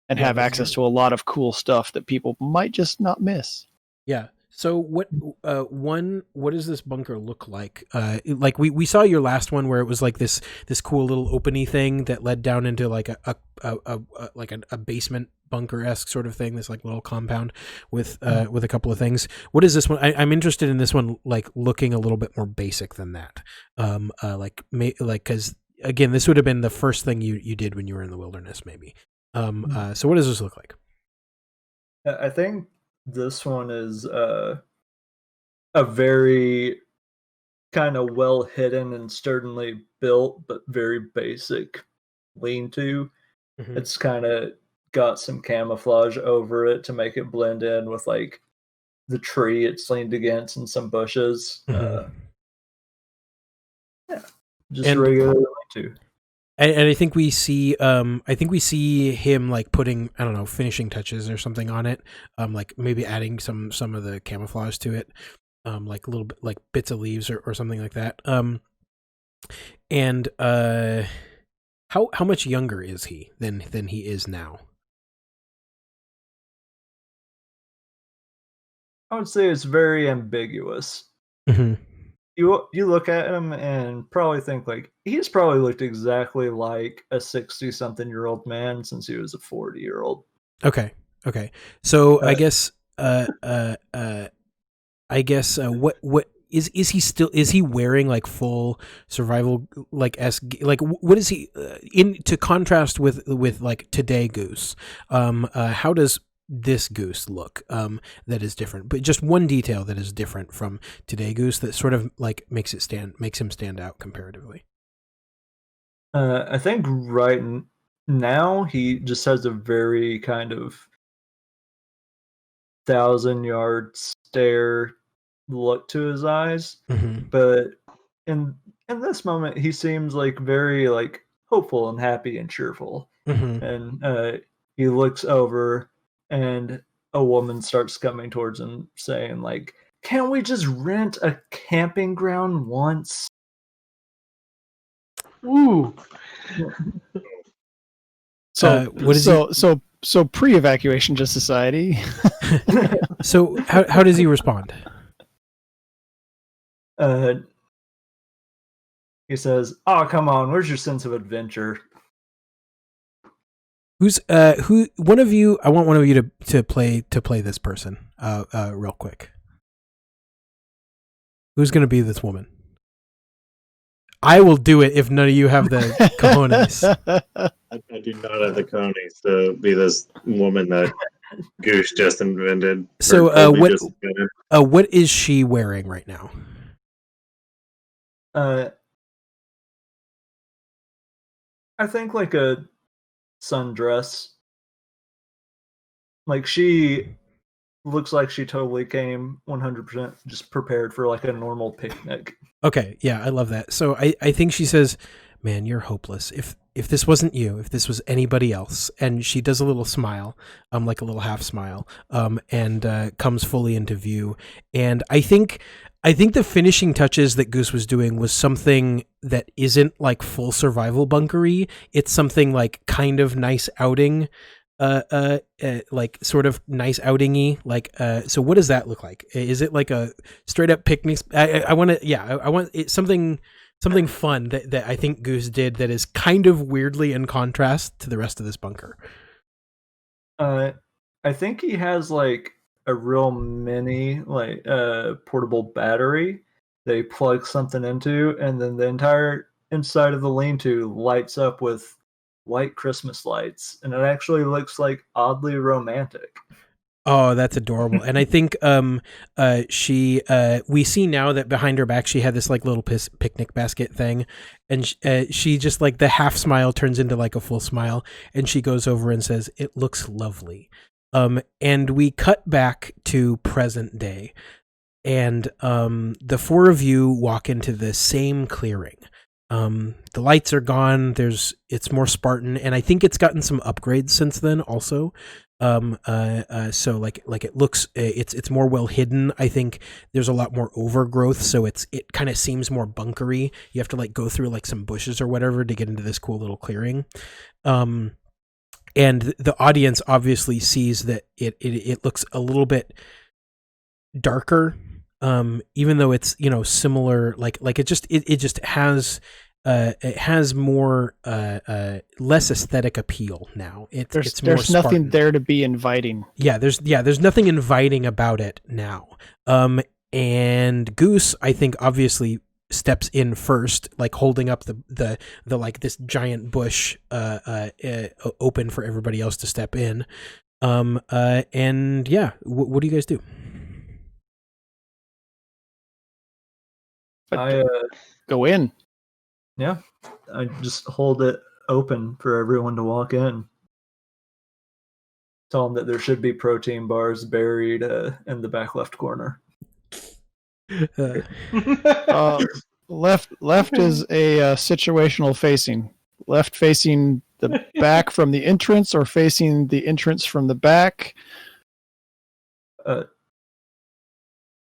and have access to a lot of cool stuff that people might just not miss. Yeah. So what does this bunker look like? Like we saw your last one where it was like this cool little openy thing that led down into like a basement bunker-esque sort of thing, this like little compound with a couple of things. What is this one? I'm interested in this one, like looking a little bit more basic than that. Because again, this would have been the first thing you did when you were in the wilderness, maybe. So what does this look like? I think this one is a very kind of well hidden and sturdily built, but very basic lean-to. Mm-hmm. It's kind of got some camouflage over it to make it blend in with like the tree it's leaned against and some bushes. Mm-hmm. Just regular lean-to. And I think we see him like putting, I don't know, finishing touches or something on it. Like maybe adding some of the camouflage to it. Like a little bit like bits of leaves or something like that. And how much younger is he than he is now? I would say it's very ambiguous. Mm-hmm. You look at him and probably think like he's probably looked exactly like a 60-something-year-old man since he was a 40-year-old. Okay. So I guess what is he wearing like full survival like like what is he in to contrast with like today Goose? How does this Goose look that is different, but just one detail that is different from today Goose that sort of like makes him stand out comparatively? I think right now he just has a very kind of 1,000-yard stare look to his eyes. Mm-hmm. But in this moment he seems like very like hopeful and happy and cheerful. Mm-hmm. And he looks over and a woman starts coming towards him saying like, can't we just rent a camping ground once? Ooh. So pre-evacuation just society. So how does he respond? He says, "Oh, come on, where's your sense of adventure?" Who one of you? I want one of you to play this person real quick. Who's going to be this woman? I will do it if none of you have the cojones. I do not have the cojones to be this woman that Goose just invented. So what is she wearing right now? I think like a sundress. Like she looks like she totally came 100% just prepared for like a normal picnic. Okay, yeah, I love that. So I think she says, "Man, you're hopeless. If this wasn't you, if this was anybody else," and she does a little smile, like a little half smile, and comes fully into view. And I think the finishing touches that Goose was doing was something that isn't like full survival bunkery. It's something like kind of nice outing, like sort of nice outing-y. Like, so what does that look like? Is it like a straight up picnic? I want it something fun that I think Goose did that is kind of weirdly in contrast to the rest of this bunker. I think he has like a real mini like portable battery they plug something into, and then the entire inside of the lean-to lights up with white Christmas lights, and it actually looks like oddly romantic. Oh, that's adorable. And I think she we see now that behind her back she had this like little picnic basket thing, and she just like the half smile turns into like a full smile, and she goes over and says, "It looks lovely." And we cut back to present day, and the four of you walk into the same clearing. The lights are gone. It's more Spartan, and I think it's gotten some upgrades since then also. So like it looks, it's more well hidden. I think there's a lot more overgrowth, so it kind of seems more bunkery. You have to like go through like some bushes or whatever to get into this cool little clearing. And the audience obviously sees that it looks a little bit darker, even though it's, you know, similar, like it just has it has more less aesthetic appeal now. It's more there's nothing Spartan. there to be inviting. There's nothing inviting about it now. And Goose, I think, obviously steps in first, like holding up the like this giant bush open for everybody else to step in. And yeah, what do you guys do? I Go in. yeah, I just hold it open for everyone to walk in. Tell them that there should be protein bars buried in the back left corner. Left is a situational facing. Left facing the back from the entrance, or facing the entrance from the back. I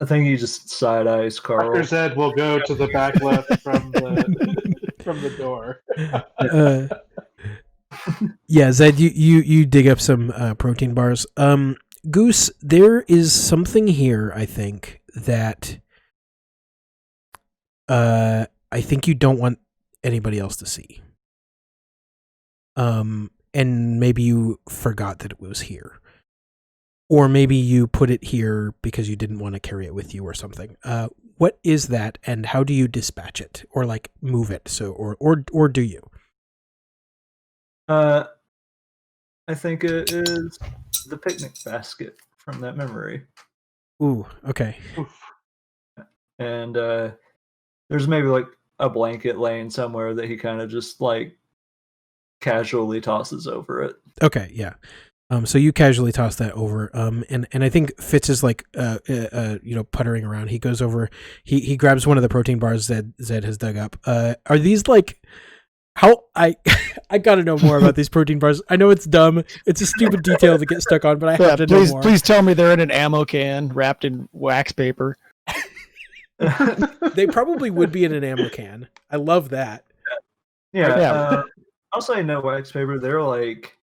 think he just side eyes Carl. Dr. Zed will go to the back left from the door. Yeah, Zed, you dig up some protein bars. Goose, there is something here, I think, that I think you don't want anybody else to see. And maybe you forgot that it was here. Or maybe you put it here because you didn't want to carry it with you or something. What is that, and how do you dispatch it, or like move it? So, or do you? I think it is the picnic basket from that memory. Ooh, okay. And there's maybe like a blanket laying somewhere that he kind of just like casually tosses over it. Okay, yeah. So you casually toss that over. And I think Fitz is like, puttering around. He goes over, he grabs one of the protein bars Zed has dug up. Are these like, how, I gotta know more about these protein bars. I know it's dumb. It's a stupid detail to get stuck on, but I have to know more. Please tell me they're in an ammo can wrapped in wax paper. They probably would be in an ammo can. I love that. Yeah. I'll say no wax paper. They're like,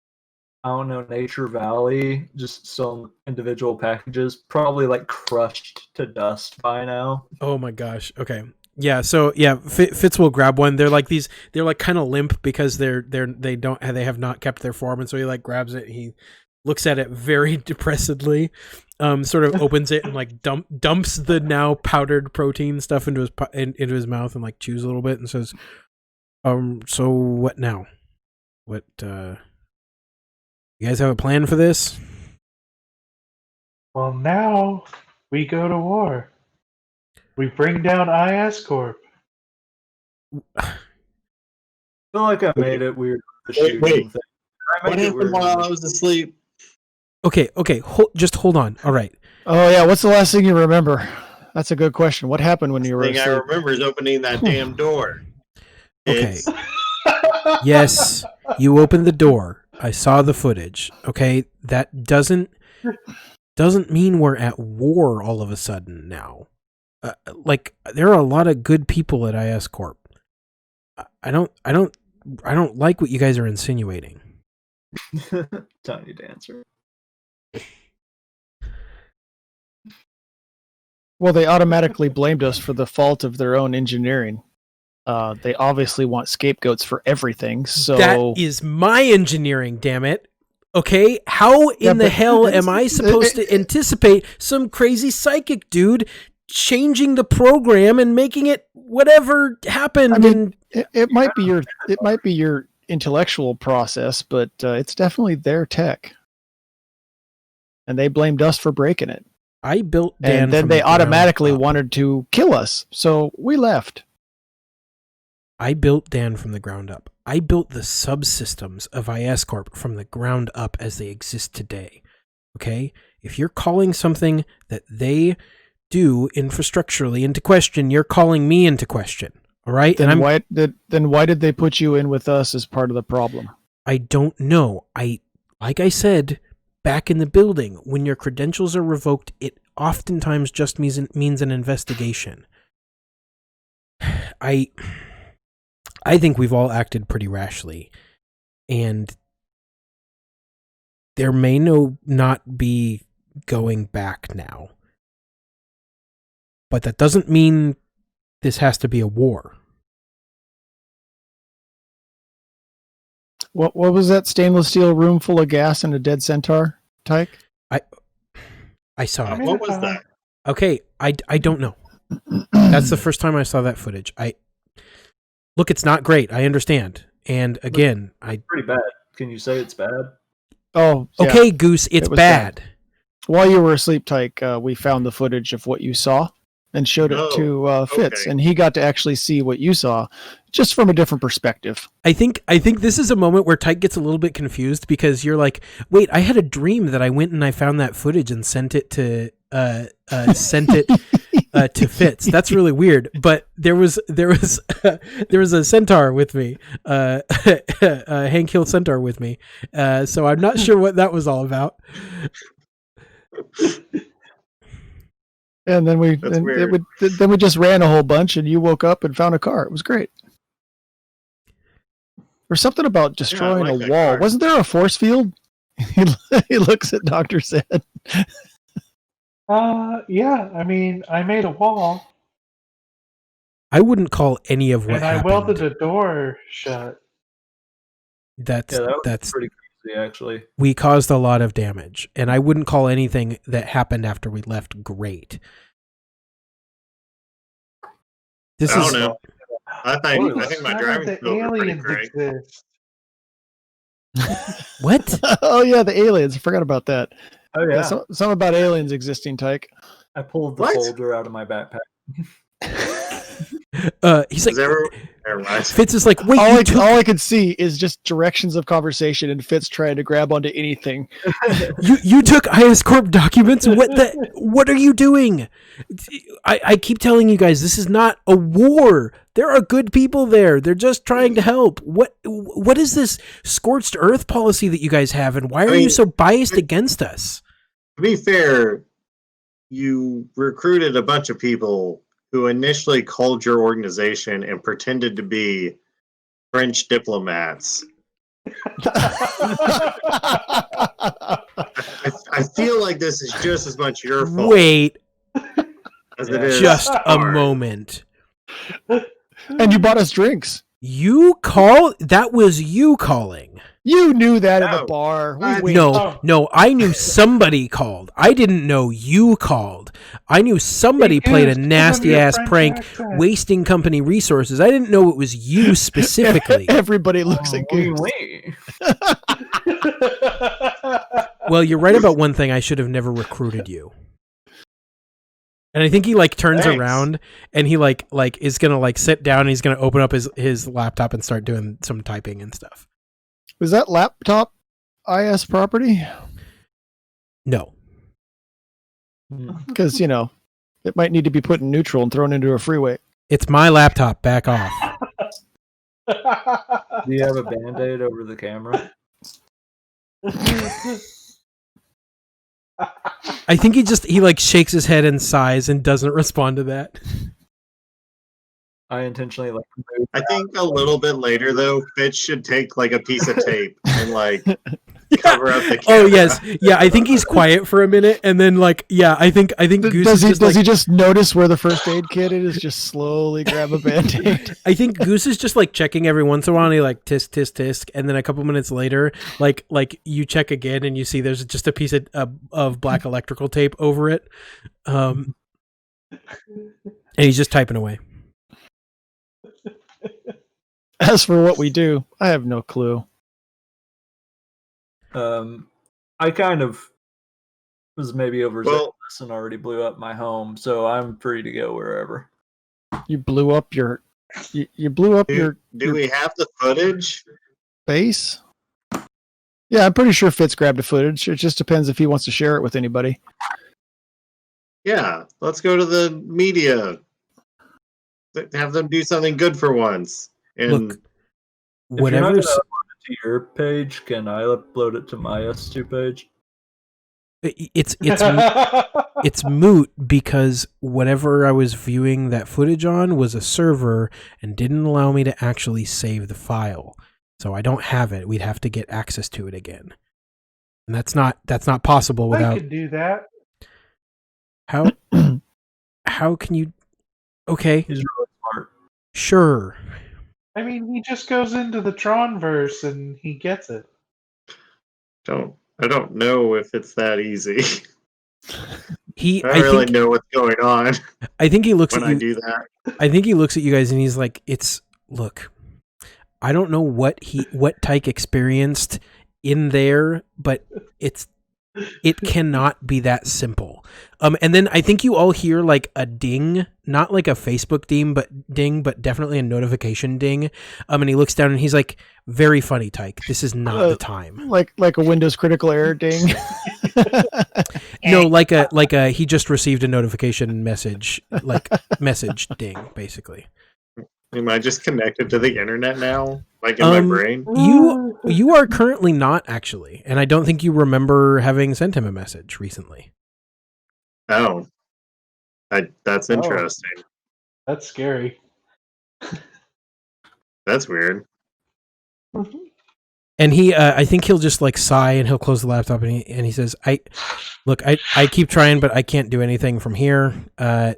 I don't know, Nature Valley, just some individual packages, probably like crushed to dust by now. Oh my gosh. Okay. Yeah. So yeah, Fitz will grab one. They're like kind of limp because they have not kept their form, and so he like grabs it. He looks at it very depressedly, sort of opens it and like dumps the now powdered protein stuff into his mouth and like chews a little bit and says, so what now? What? You guys have a plan for this? Well, now we go to war. We bring down ISCorp. I feel like I made it weird. Wait. Thing. What happened while I was asleep? Okay. Just hold on. All right. Oh yeah, what's the last thing you remember? That's a good question. What happened when you were The thing asleep? I remember is opening that damn door. Okay. Yes, you opened the door. I saw the footage. Okay, that doesn't mean we're at war all of a sudden now. Like there are a lot of good people at ISCorp. I don't like what you guys are insinuating. Tiny dancer. Well, they automatically blamed us for the fault of their own engineering. They obviously want scapegoats for everything. So that is my engineering, damn it. Okay, how in the hell am I supposed to anticipate some crazy psychic dude changing the program and making it whatever happened? I mean, it might be your intellectual process, but it's definitely their tech, and they blamed us for breaking it. I built Dan, and then they automatically wanted to kill us, so we left. I built Dan from the ground up. I built the subsystems of ISCorp from the ground up as they exist today. Okay? If you're calling something that they do infrastructurally into question, you're calling me into question. All right? Then why did they put you in with us as part of the problem? I don't know. Like I said, back in the building. When your credentials are revoked, it oftentimes just means an investigation. I think we've all acted pretty rashly, and there may not be going back now. But that doesn't mean this has to be a war. What was that stainless steel room full of gas and a dead centaur, Tyke? I saw it. What was that? Okay, I don't know. That's the first time I saw that footage. Look, it's not great. I understand. And again, pretty bad. Can you say it's bad? Oh, yeah. Okay, Goose, it's bad. While you were asleep, Tyke, we found the footage of what you saw and showed it to Fitz, okay. and he got to actually see what you saw, just from a different perspective. I think this is a moment where Tyke gets a little bit confused because you're like, wait, I had a dream that I went and I found that footage and sent it to to Fitz. That's really weird. But there was a centaur with me, a hand-killed centaur with me. So I'm not sure what that was all about. And then we just ran a whole bunch, and you woke up and found a car. It was great. Or something about destroying a wall. Car. Wasn't there a force field? He looks at Dr. Zed. Yeah. I mean, I made a wall, I wouldn't call any of what and I happened. welded a door shut. That's pretty crazy, actually. We caused a lot of damage, and I wouldn't call anything that happened after we left great. I don't know. I think my None of driving the skills are pretty aliens great. exist. What? Oh yeah, the aliens. I forgot about that. Oh yeah. Some about aliens existing, Tyke. I pulled the What? folder out of my backpack. He's like, Never mind. Fitz is like, wait, all I could see is just directions of conversation and Fitz trying to grab onto anything. you took ISCorp documents? What are you doing? I keep telling you guys, this is not a war. There are good people there. They're just trying to help. What is this scorched earth policy that you guys have, and why are you so biased against us? To be fair, you recruited a bunch of people who initially called your organization and pretended to be French diplomats. I feel like this is just as much your fault. Wait, as it is just a ours. moment. And you bought us drinks. That was you calling. You knew that at the bar. We waited. No, I knew somebody called. I didn't know you called. I knew somebody played a nasty ass prank, wasting company resources. I didn't know it was you specifically. Everybody looks at Goose. Well, you're right about one thing. I should have never recruited you. And I think he turns around and he is gonna sit down and he's gonna open up his laptop and start doing some typing and stuff. Was that laptop IS property? No. Because, it might need to be put in neutral and thrown into a freeway. It's my laptop. Back off. Do you have a Band-Aid over the camera? I think he shakes his head and sighs and doesn't respond to that. I intentionally I think a little bit later though, Fitz should take a piece of tape and cover up the camera. Oh yes, yeah. I think he's quiet for a minute, and then I think Goose does he just notice where the first aid kit is? Just slowly grab a Band-Aid. I think Goose is just checking every once in a while. And he tisk tisk tisk, and then a couple minutes later, you check again, and you see there's just a piece of black electrical tape over it, and he's just typing away. As for what we do, I have no clue. I kind of was maybe overzealous and already blew up my home, so I'm free to go wherever. You blew up your. You blew up your. Do we have the footage? Base? Yeah, I'm pretty sure Fitz grabbed the footage. It just depends if he wants to share it with anybody. Yeah, let's go to the media. Have them do something good for once. And look, whatever. If you're not gonna upload it to your page, can I upload it to my S2 page? It's moot because whatever I was viewing that footage on was a server and didn't allow me to actually save the file. So I don't have it. We'd have to get access to it again. And that's not possible without. I could do that. How can you? Okay. He's really smart. Sure. I mean, he just goes into the Tronverse and he gets it. I don't know if it's that easy. I don't really know what's going on. I think he looks when at you. I do that. I think he looks at you guys and he's like, look, I don't know what Tyke experienced in there, but it cannot be that simple. And then I think you all hear like a ding, not like a Facebook ding, but definitely a notification ding. And he looks down and he's like, very funny, Tyke. This is not the time. Like a Windows critical error ding. No, like a he just received a notification message, like message ding, basically. Am I just connected to the internet now? Like in my brain? You are currently not, actually. And I don't think you remember having sent him a message recently. Oh. That's interesting. That's scary. That's weird. And he, I think he'll just like sigh and he'll close the laptop and he says, I keep trying, but I can't do anything from here. I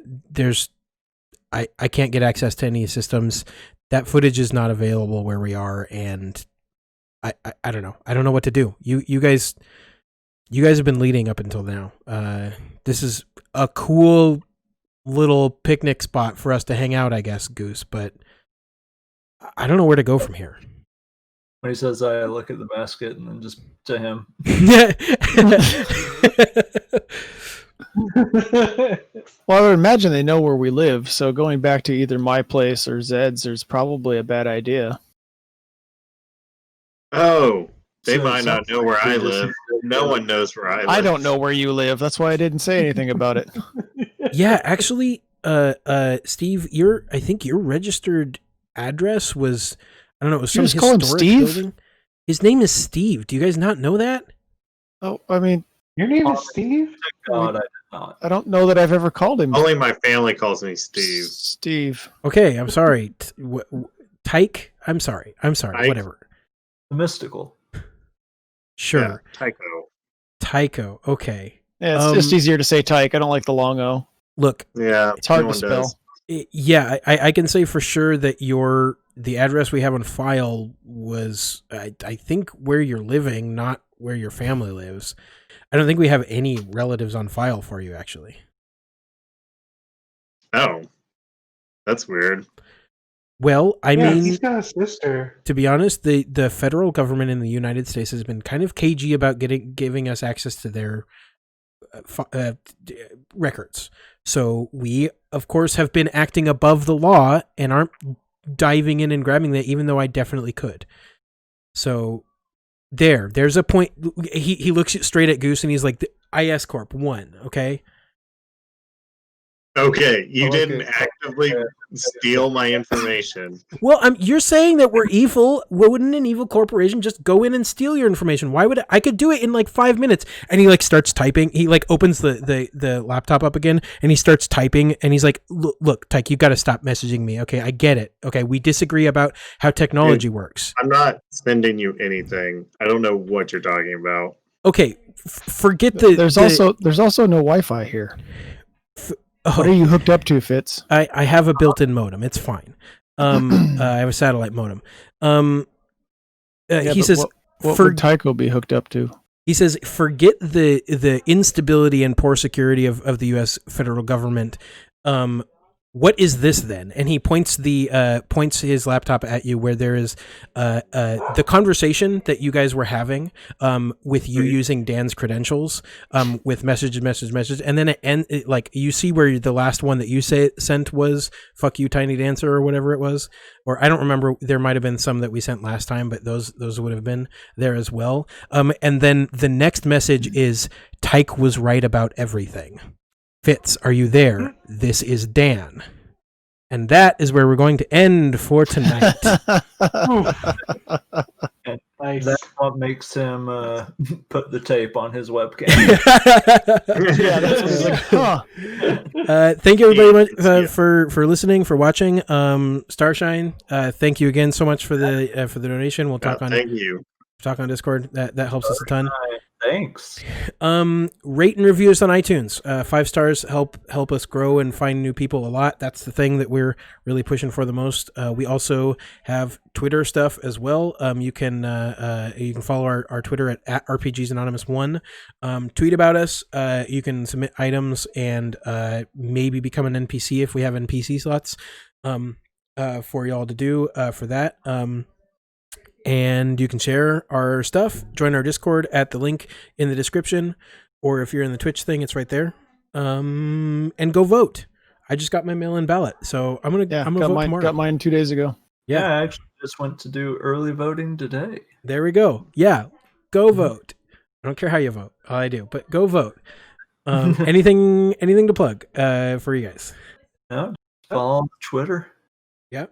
can't get access to any systems. That footage is not available where we are, and I don't know. I don't know what to do. You guys have been leading up until now. This is a cool little picnic spot for us to hang out, I guess, Goose, but I don't know where to go from here. When he says, I look at the basket and then just to him. Well, I would imagine they know where we live, so going back to either my place or Zed's is probably a bad idea. Oh, they might not know where I live. No one knows where I live. I don't know where you live. That's why I didn't say anything about it. Yeah, actually, Steve, I think your registered address was, I don't know, it was some just call him historic Steve? building. His name is Steve. Do you guys not know that? Oh, I mean, Your name is Steve? God, I did not. I don't know that I've ever called him Only my family calls me Steve. Steve. Okay, I'm sorry. Tyke? I'm sorry. Tyke? Whatever. The mystical. Sure. Yeah, Tycho. Okay. Yeah, it's just easier to say Tyke. I don't like the long O. Look, Yeah, It's hard no to one spell. does. yeah, I can say for sure that the address we have on file was, I think, where you're living, not where your family lives. I don't think we have any relatives on file for you, actually. Oh, that's weird. Well, I Yeah, mean, he's got a sister. to be honest, the federal government in the United States has been kind of cagey about giving us access to their records. So we, of course, have been acting above the law and aren't diving in and grabbing that, even though I definitely could. So there's a point. He looks straight at Goose and he's like, ISCorp 1, okay? Okay, you Okay. didn't actively steal my information. Well, you're saying that we're evil. Wouldn't an evil corporation just go in and steal your information? Why would I could do it in like 5 minutes? And he like starts typing. He like opens the laptop up again and he starts typing and he's like, look, Tyke, you got to stop messaging me. Okay, I get it. Okay, we disagree about how technology works. I'm not sending you anything. I don't know what you're talking about. Okay, forget the. There's also no Wi-Fi here. What are you hooked up to, Fitz? I have a built-in modem. It's fine. I have a satellite modem. He says, what would Tycho be hooked up to? He says, forget the instability and poor security of the U.S. federal government. What is this then? And he points his laptop at you, where there is the conversation that you guys were having with you using Dan's credentials with message, and then like you see where the last one that you sent was "fuck you, Tiny Dancer" or whatever it was, or I don't remember. There might have been some that we sent last time, but those would have been there as well. And then the next message is Tyke was right about everything. Fitz, are you there? This is Dan. And that is where we're going to end for tonight. I Nice. That's what makes him put the tape on his webcam. Yeah, that's what he's like, huh. Thank you everybody Yeah. for listening, for watching. Starshine, thank you again so much for the donation. We'll talk on Thank you. Discord. That helps us a ton. Thanks. Rate and review us on iTunes. 5 stars help us grow and find new people a lot. That's the thing that we're really pushing for the most. We also have Twitter stuff as well. You can follow our Twitter at RPGsanonymous1. Tweet about us. You can submit items and maybe become an NPC if we have NPC slots for y'all to do for that. And you can share our stuff. Join our Discord at the link in the description, or if you're in the Twitch thing, it's right there. And go vote. I just got my mail-in ballot, so I'm gonna vote tomorrow. Got mine 2 days ago. Yeah, I actually just went to do early voting today. There we go. Yeah, go vote. I don't care how you vote. I do, but go vote. Anything to plug for you guys? No, follow Twitter. Yeah.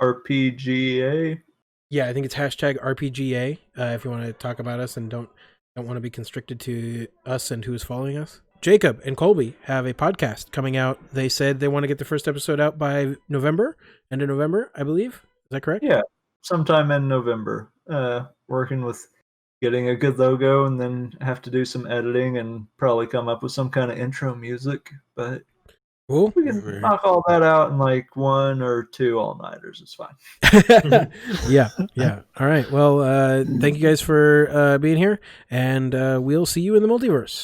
RPGA. Yeah, I think it's hashtag RPGA if you want to talk about us and don't want to be constricted to us and who's following us. Jacob and Colby have a podcast coming out. They said they want to get the first episode out by November, end of November, I believe. Is that correct? Yeah, sometime in November. Working with getting a good logo, and then have to do some editing and probably come up with some kind of intro music. But cool. we can knock all that out in like 1 or 2 all-nighters. It's fine. Yeah. All right. Well, thank you guys for being here, and we'll see you in the multiverse.